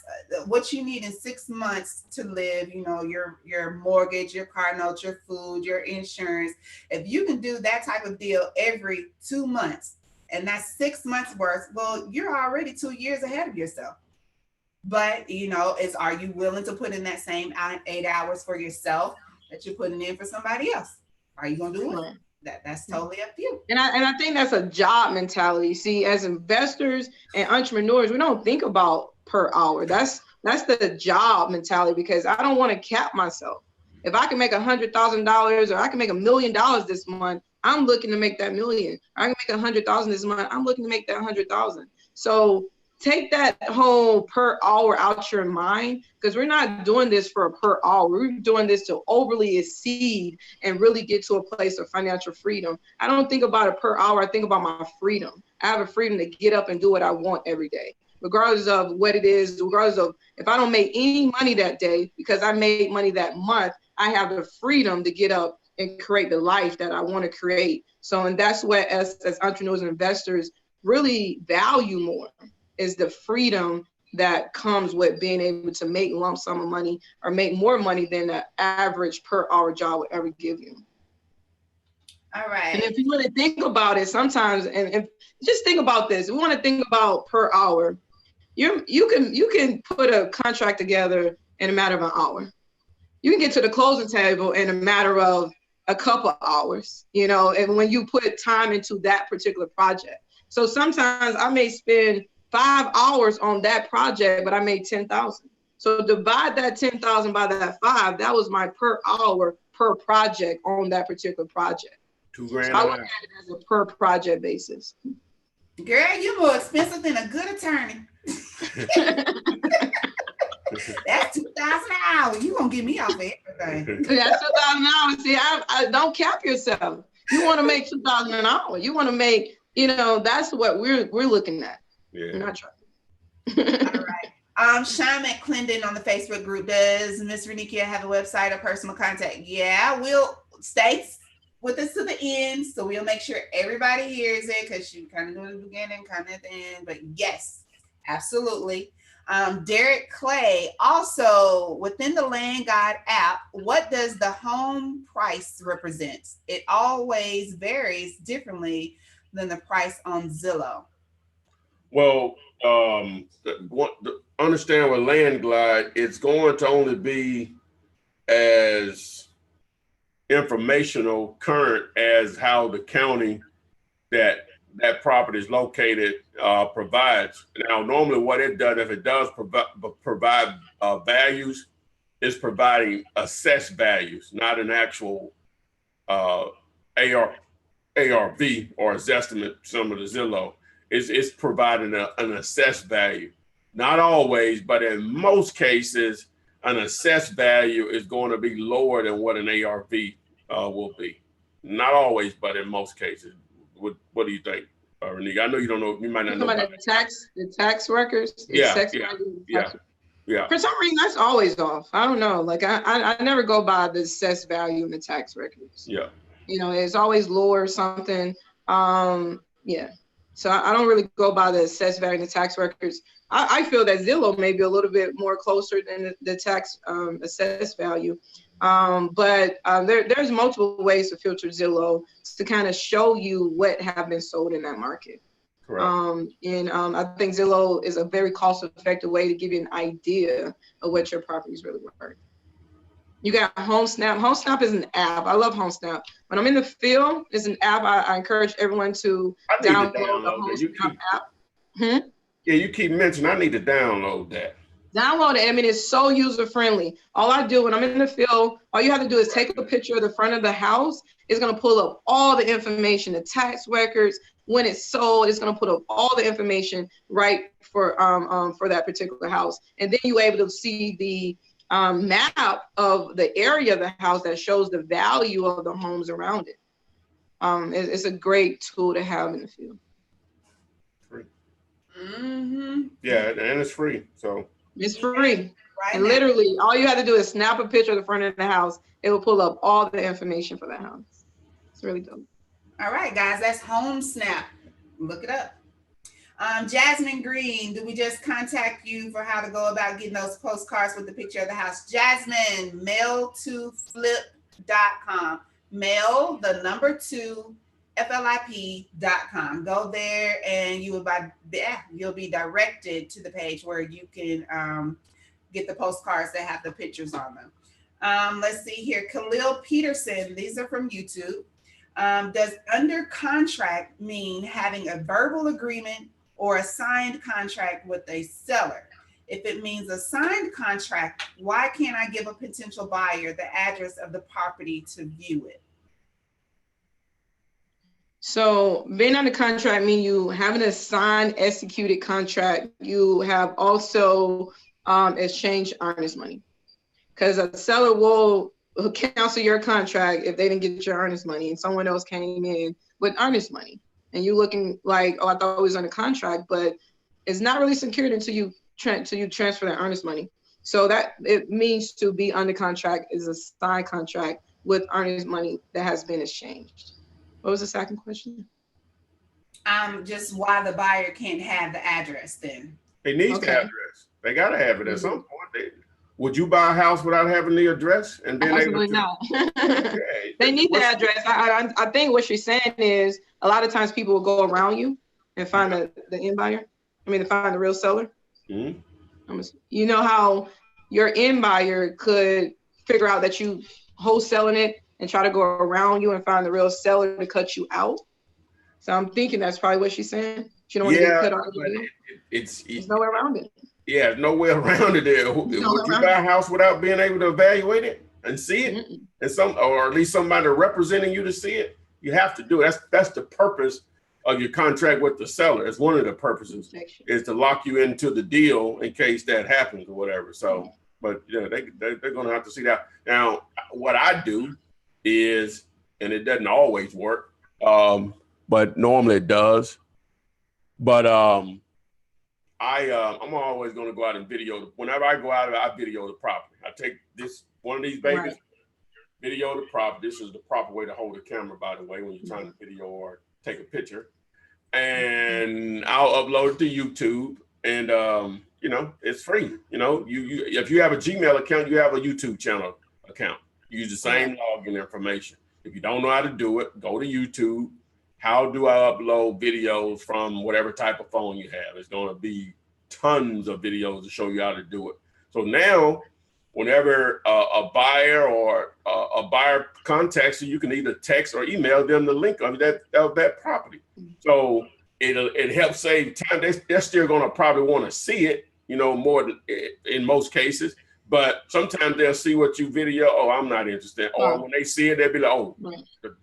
what you need in 6 months to live, you know, your mortgage, your car note, your food, your insurance. If you can do that type of deal every 2 months, and that's 6 months worth, well, you're already 2 years ahead of yourself. But, you know, are you willing to put in that same 8 hours for yourself that you're putting in for somebody else? Are you going to do it? That's totally up to you. And I think that's a job mentality. See, as investors and entrepreneurs, we don't think about per hour. That's the job mentality, because I don't want to cap myself. If I can make $100,000 or I can make $1 million this month, I'm looking to make that million. I can make 100,000 this month, I'm looking to make that 100,000. So take that whole per hour out your mind, because we're not doing this for a per hour. We're doing this to overly exceed and really get to a place of financial freedom. I don't think about it per hour. I think about my freedom. I have a freedom to get up and do what I want every day, regardless of what it is, regardless of if I don't make any money that day, because I made money that month, I have the freedom to get up and create the life that I want to create. So, and that's what us as entrepreneurs and investors really value more, is the freedom that comes with being able to make lump sum of money or make more money than the average per hour job would ever give you. All right. And if you want to think about it sometimes, and just think about this, we want to think about per hour. You can put a contract together in a matter of an hour. You can get to the closing table in a matter of a couple of hours, you know, and when you put time into that particular project. So sometimes I may spend 5 hours on that project, but I made 10,000. So divide that 10,000 by that 5. That was my per hour per project on that particular project. $2 grand. So I look at it as a per project basis. Girl, you're more expensive than a good attorney. That's $2,000 an hour. You gonna get me off of everything. That's $2,000 an hour. See, I don't cap yourself. You want to make $2,000 an hour. You want to make, you know, that's what we're looking at. Yeah. Not trying. All right. Sean McClendon on the Facebook group, does Miss Renikia have a website or personal contact? Yeah, we'll stay with us to the end, so we'll make sure everybody hears it, because she kind of knew at the beginning, kind of at the end. But yes, absolutely. Derek Clay, also within the Land Guide app, what does the home price represent? It always varies differently than the price on Zillow. Well, understand with Land Glide, it's going to only be as informational current as how the county that property is located provides. Now, normally what it does, if it does provide values, it's providing assessed values, not an actual ARV or Zestimate, some of the Zillow. It's providing an assessed value. Not always, but in most cases, an assessed value is going to be lower than what an ARV will be. Not always, but in most cases. What do you think, Renika? I know you don't know. You might not know about the tax records. Yeah. For some reason, that's always off. I don't know. Like I never go by the assessed value in the tax records. Yeah. You know, it's always lower or something. Yeah. So I don't really go by the assessed value in the tax records. I feel that Zillow may be a little bit more closer than the tax assessed value. But there's multiple ways to filter Zillow to kind of show you what have been sold in that market. Correct. I think Zillow is a very cost-effective way to give you an idea of what your property is really worth. You got HomeSnap. HomeSnap is an app. I love HomeSnap. When I'm in the field, it's an app I encourage everyone to download the HomeSnap app. Yeah, you keep mentioning I need to download that. Download it. I mean, it's so user-friendly. All I do when I'm in the field, all you have to do is take a picture of the front of the house. It's going to pull up all the information, the tax records, when it's sold. It's going to put up all the information right for that particular house. And then you're able to see the map of the area of the house that shows the value of the homes around it. It's a great tool to have in the field. Free. Mm-hmm. Yeah, and it's free. So it's free. Right. And literally, all you have to do is snap a picture of the front of the house. It will pull up all the information for the house. It's really dope. All right, guys, that's Home Snap. Look it up. Jasmine Green, do we just contact you for how to go about getting those postcards with the picture of the house? Jasmine, mail2flip.com. Mail, the number 2, flip.com. Go there and you'll be directed to the page where you can get the postcards that have the pictures on them. Let's see here. Khalil Peterson, these are from YouTube. Does under contract mean having a verbal agreement or a signed contract with a seller? If it means a signed contract, why can't I give a potential buyer the address of the property to view it? So being under contract means you having a signed, executed contract. You have also exchanged earnest money, because a seller will cancel your contract if they didn't get your earnest money and someone else came in with earnest money. And you looking like, oh, I thought it was under contract, but it's not really secured until you transfer that earnest money. So that it means to be under contract is a signed contract with earnest money that has been exchanged. What was the second question? Just why the buyer can't have the address then. they need the address. They gotta have it at some point. Would you buy a house without having the address? And then absolutely not. They need the address. I think what she's saying is a lot of times people will go around you and find the end buyer. I mean, to find the real seller. Mm-hmm. You know how your end buyer could figure out that you wholesaling it and try to go around you and find the real seller to cut you out. So I'm thinking that's probably what she's saying. She don't want to get cut out. There's no way around it. Yeah, no way around it. Would you buy a house without being able to evaluate it and see it? And or at least somebody representing you to see it? You have to do it. That's the purpose of your contract with the seller. It's one of the purposes is to lock you into the deal in case that happens or whatever. So, but yeah, they're going to have to see that. Now, what I do is, and it doesn't always work, but normally it does. But I'm always going to go out and video. Whenever I go out, I video the property. I take one of these babies, video the property. This is the proper way to hold a camera, by the way, when you're trying to video or take a picture. And I'll upload it to YouTube, and it's free. You if you have a Gmail account, you have a YouTube channel account. Use the same login information. If you don't know how to do it, go to YouTube. How do I upload videos from whatever type of phone you have? It's going to be tons of videos to show you how to do it. So now, whenever a buyer or a buyer contacts you, you can either text or email them the link of that property. So it helps save time. They're still going to probably want to see it, more in most cases. But sometimes they'll see what you video. Oh, I'm not interested. Or when they see it, they'll be like, oh,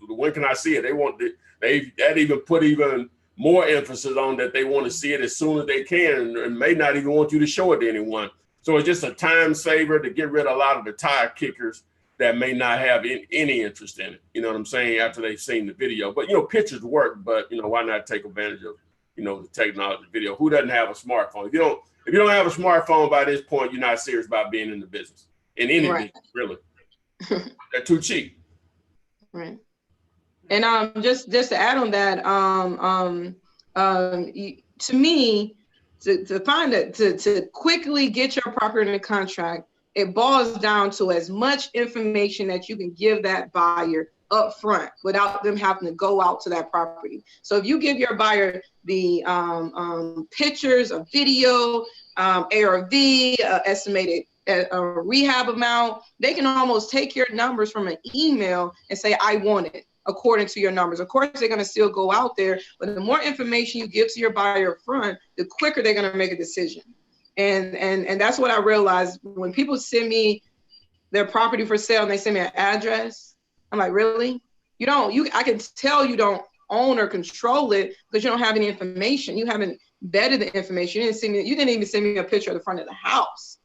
when can I see it? That even put even more emphasis on that they want to see it as soon as they can and may not even want you to show it to anyone. So it's just a time saver to get rid of a lot of the tire kickers that may not have any interest in it. You know what I'm saying? After they've seen the video. But, pictures work, but, why not take advantage of, the technology video? Who doesn't have a smartphone? If you don't have a smartphone by this point, you're not serious about being in the business. In any business, really. They're too cheap. Right. And just to add on that, to me, to quickly get your property in a contract, it boils down to as much information that you can give that buyer up front without them having to go out to that property. So if you give your buyer the pictures, a video, ARV, estimated rehab amount, they can almost take your numbers from an email and say, I want it according to your numbers. Of course, they're going to still go out there, but the more information you give to your buyer up front, the quicker they're going to make a decision. And that's what I realized when people send me their property for sale and they send me an address. I'm like, really? I can tell you don't own or control it because you don't have any information. You haven't vetted the information. You didn't even send me a picture of the front of the house.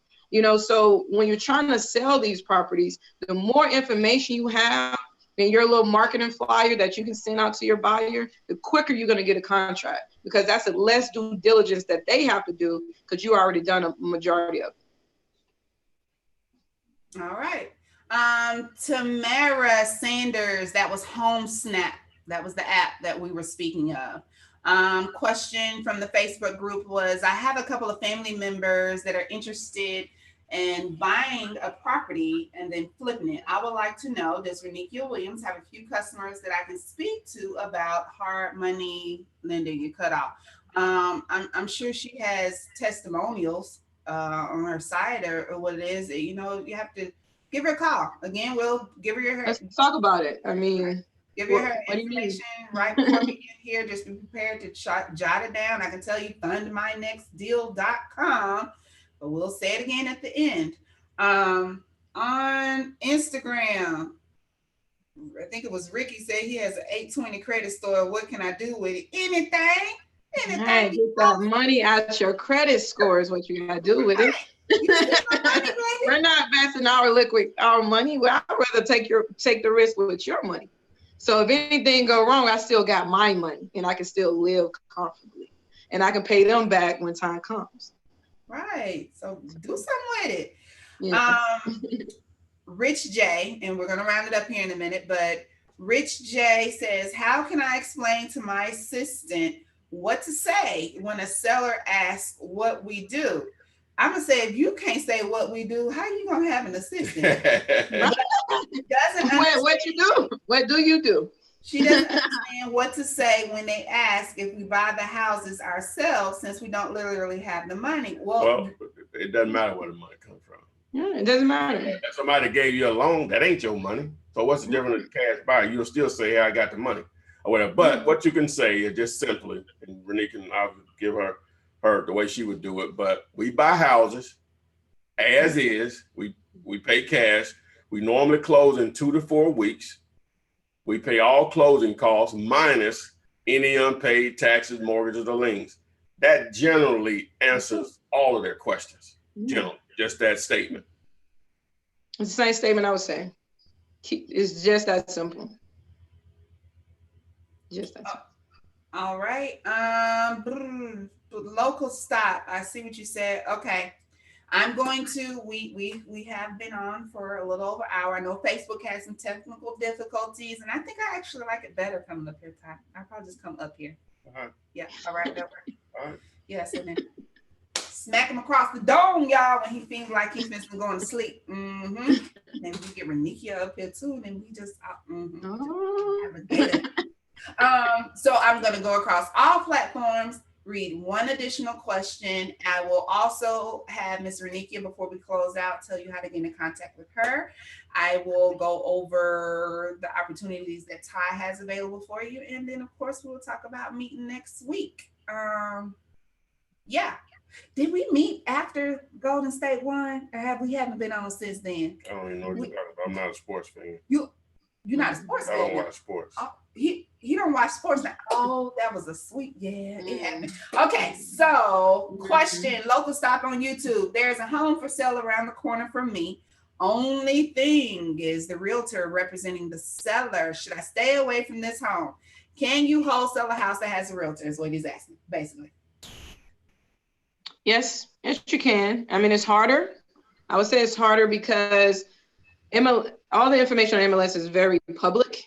So when you're trying to sell these properties, the more information you have in your little marketing flyer that you can send out to your buyer, the quicker you're going to get a contract, because that's a less due diligence that they have to do because you already done a majority of it. All right. Tamara Sanders, that was HomeSnap. That was the app that we were speaking of. Question from the Facebook group was, I have a couple of family members that are interested in buying a property and then flipping it. I would like to know, does Renikia Williams have a few customers that I can speak to about hard money lending? You cut off. I'm sure she has testimonials on her site or what it is. You have to give her a call. Again, we'll give her your. Let's talk about it. I mean, give her information right before we get here. Just be prepared to jot it down. I can tell you fundmynextdeal.com, but we'll say it again at the end. On Instagram, I think it was Ricky said he has an 820 credit score. What can I do with it? Anything. Hey, get that money out your credit score is what you gotta do with it. We're not investing our money. Well, I'd rather take the risk with your money. So if anything go wrong, I still got my money and I can still live comfortably and I can pay them back when time comes. Right. So do something with it. Yeah. Rich J, and we're gonna round it up here in a minute, but Rich J says, how can I explain to my assistant what to say when a seller asks what we do? I'm gonna say, if you can't say what we do, how are you gonna have an assistant? What you do? What do you do? She doesn't understand what to say when they ask if we buy the houses ourselves, since we don't literally have the money. Well, it doesn't matter where the money comes from. Yeah, it doesn't matter. If somebody gave you a loan, that ain't your money. So what's the difference with the cash buyer? You'll still say, hey, I got the money or whatever. But what you can say is just simply, and Renee can, I'll give her the way she would do it, but we buy houses as is. We pay cash. We normally close in 2 to 4 weeks. We pay all closing costs minus any unpaid taxes, mortgages, or liens. That generally answers all of their questions. Generally, just that statement. It's the same statement I would say. It's just that simple. Just that simple. All right. Local stop. I see what you said. Okay. I'm going to, we have been on for a little over an hour. I know Facebook has some technical difficulties, and I think I actually like it better coming up here, Ty. I'll probably just come up here. Yeah. All right. That works. All right. Yes. And then smack him across the dome, y'all, when he feels like he's been going to sleep. And we get Renikia up here too, and then we just have a day. So I'm going to go across all platforms, read one additional question. I will also have Ms. Renikia, before we close out, tell you how to get in contact with her. I will go over the opportunities that Ty has available for you. And then, of course, we'll talk about meeting next week. Yeah. Did we meet after Golden State won, or haven't been on since then? I don't even know what you're talking about. I'm not a sports fan. You're not a sports fan? I don't watch sports. Oh, you don't watch sports now. Oh, that was a sweet, it happened. Okay, so question, local stop on YouTube. There's a home for sale around the corner from me. Only thing is the realtor representing the seller. Should I stay away from this home? Can you wholesale a house that has a realtor, is what he's asking, basically. Yes, you can. I mean, it's harder. I would say it's harder because all the information on MLS is very public.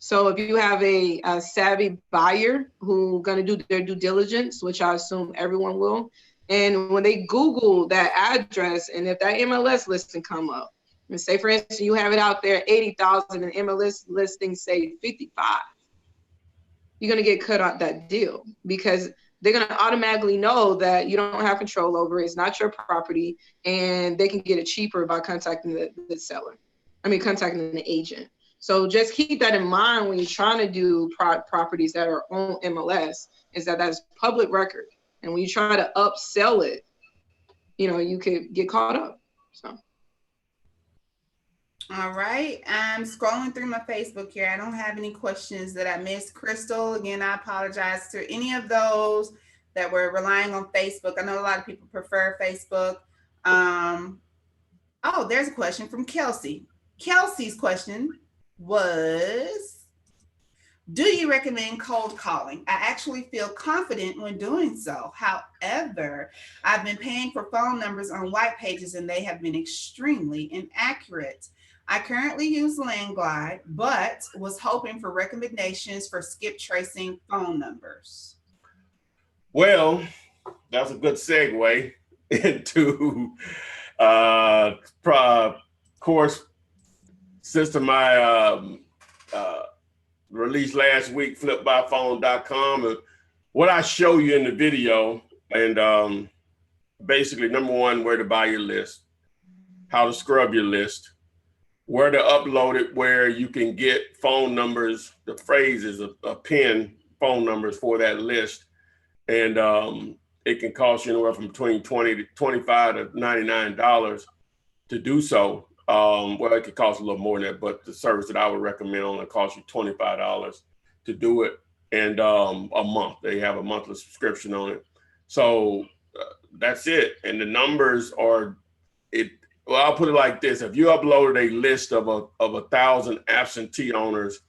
So if you have a savvy buyer who's going to do their due diligence, which I assume everyone will, and when they Google that address, and if that MLS listing come up, and say, for instance, you have it out there, 80,000, and MLS listing say 55, you're going to get cut out that deal because they're going to automatically know that you don't have control over it. It's not your property, and they can get it cheaper by contacting the seller. Contacting the agent. So just keep that in mind when you're trying to do properties that are on MLS, is that that's public record. And when you try to upsell it, you could get caught up. So. All right. I'm scrolling through my Facebook here. I don't have any questions that I missed. Crystal, again, I apologize to any of those that were relying on Facebook. I know a lot of people prefer Facebook. Oh, there's a question from Kelsey. Kelsey's question was, do you recommend cold calling? I actually feel confident when doing so. However, I've been paying for phone numbers on white pages and they have been extremely inaccurate. I currently use Landglide, but was hoping for recommendations for skip tracing phone numbers. Well, that's a good segue into course system I released last week, flipbyphone.com. And what I show you in the video, and basically, number one, where to buy your list, how to scrub your list, where to upload it, where you can get phone numbers, the phrases, a pin phone numbers for that list. And it can cost you anywhere from between $20 to $25 to $99 to do so. Well, it could cost a little more than that, but the service that I would recommend only costs you $25 to do it, and a month. They have a monthly subscription on it. So that's it. And the numbers are it. Well, I'll put it like this: if you uploaded a list of 1,000 absentee owners,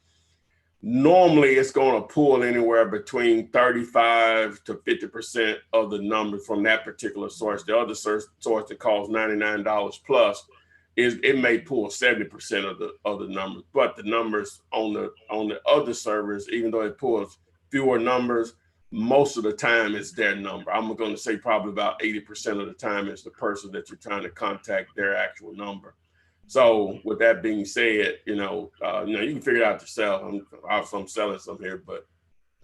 normally it's going to pull anywhere between 35 to 50% of the numbers from that particular source. The other source that costs $99 plus, it may pull 70% of the numbers, but the numbers on the other servers, even though it pulls fewer numbers, most of the time it's their number. I'm going to say probably about 80% of the time it's the person that you're trying to contact, their actual number. So with that being said, you can figure it out yourself. I'm selling some here, but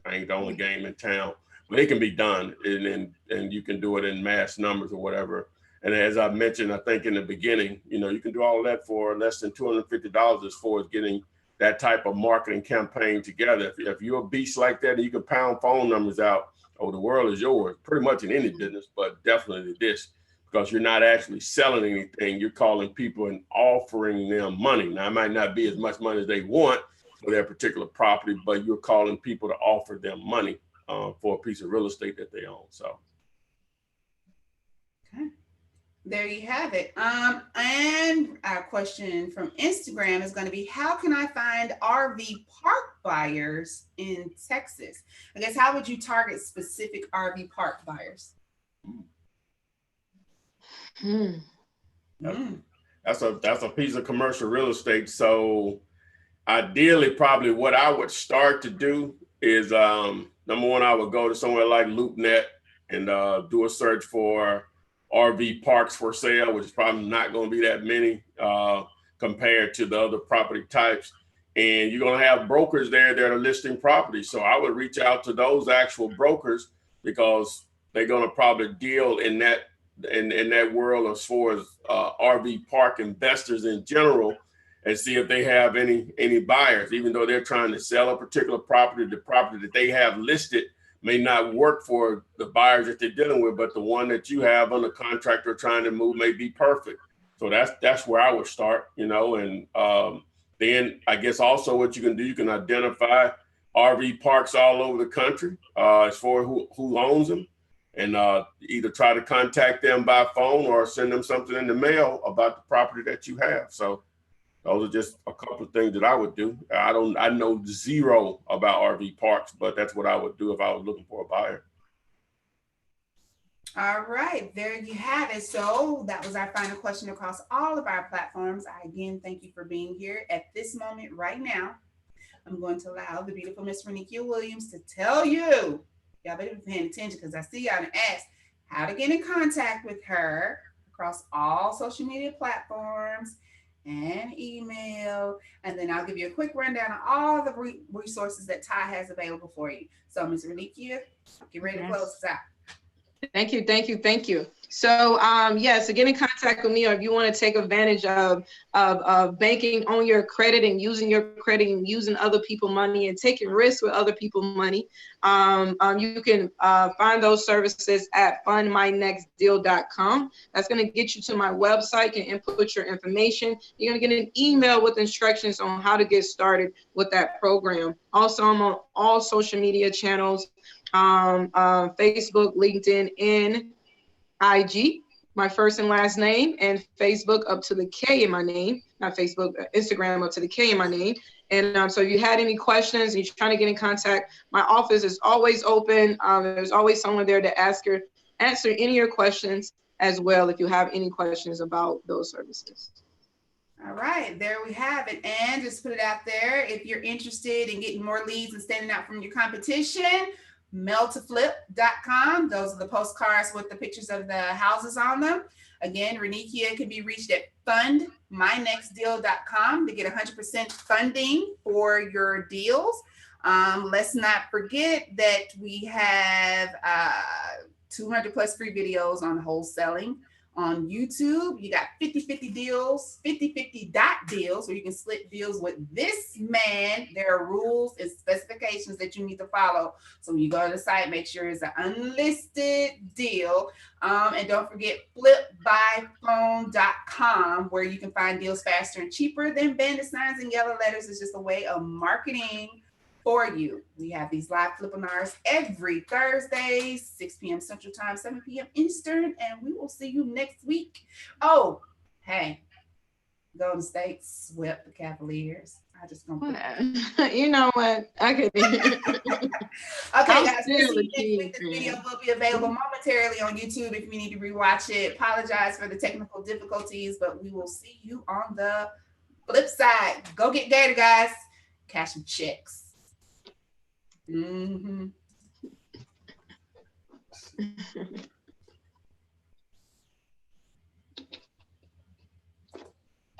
I ain't the only game in town. But it can be done, and you can do it in mass numbers or whatever. And as I mentioned, I think in the beginning, you can do all of that for less than $250 as far as getting that type of marketing campaign together. If you're a beast like that and you can pound phone numbers out, the world is yours, pretty much in any business, but definitely this, because you're not actually selling anything. You're calling people and offering them money. Now, it might not be as much money as they want for their particular property, but you're calling people to offer them money for a piece of real estate that they own. So. Okay. There you have it. And our question from Instagram is going to be, how can I find RV park buyers in Texas? I guess, how would you target specific RV park buyers? That's a piece of commercial real estate. So ideally, probably what I would start to do is, number one, I would go to somewhere like LoopNet and do a search for RV parks for sale, which is probably not going to be that many compared to the other property types. And you're going to have brokers there that are listing properties. So I would reach out to those actual brokers, because they're going to probably deal in that world as far as RV park investors in general, and see if they have any buyers. Even though they're trying to sell a particular property, the property that they have listed may not work for the buyers that they're dealing with, but the one that you have under contract or trying to move may be perfect. So that's where I would start, and then I guess also what you can do, you can identify RV parks all over the country as far as who owns them, and either try to contact them by phone or send them something in the mail about the property that you have. So those are just a couple of things that I would do. I know zero about RV parks, but that's what I would do if I was looking for a buyer. All right, there you have it. So that was our final question across all of our platforms. I again thank you for being here. At this moment right now, I'm going to allow the beautiful Miss Renikia Williams to tell you, y'all better be paying attention, because I see y'all and ask how to get in contact with her across all social media platforms and email, and then I'll give you a quick rundown of all the resources that Ty has available for you. So, Ms. Renikia, get ready to close us out. Thank you, thank you, thank you. So so get in contact with me, or if you want to take advantage of banking on your credit and using your credit and using other people's money and taking risks with other people's money, you can find those services at fundmynextdeal.com. That's going to get you to my website. You can input your information. You're going to get an email with instructions on how to get started with that program. Also, I'm on all social media channels, Facebook, LinkedIn, and IG, my first and last name, and Facebook up to the K in my name, not Facebook, Instagram up to the K in my name. And so if you had any questions and you're trying to get in contact, my office is always open. There's always someone there to answer any of your questions as well if you have any questions about those services. All right, there we have it. And just put it out there, if you're interested in getting more leads and standing out from your competition, mail-to-flip.com. Those are the postcards with the pictures of the houses on them. Again, Renikia can be reached at fundmynextdeal.com to get 100% funding for your deals. Let's not forget that we have 200 plus free videos on wholesaling. On YouTube, you got 50/50 deals, 50/50 deals, where you can split deals with this man. There are rules and specifications that you need to follow. So when you go to the site, make sure it's an unlisted deal. And don't forget flipbyphone.com, where you can find deals faster and cheaper than bandit signs and yellow letters. It's just a way of marketing for you. We have these live Flippinars every Thursday, 6 p.m. Central Time, 7 p.m. Eastern, and we will see you next week. Oh, hey, Golden State swept the Cavaliers. I just gonna put you know what? Okay, okay, guys. We'll see you next week. This video will be available momentarily on YouTube if you need to rewatch it. Apologize for the technical difficulties, but we will see you on the flip side. Go get Gator, guys. Cash some checks. Mm-hmm.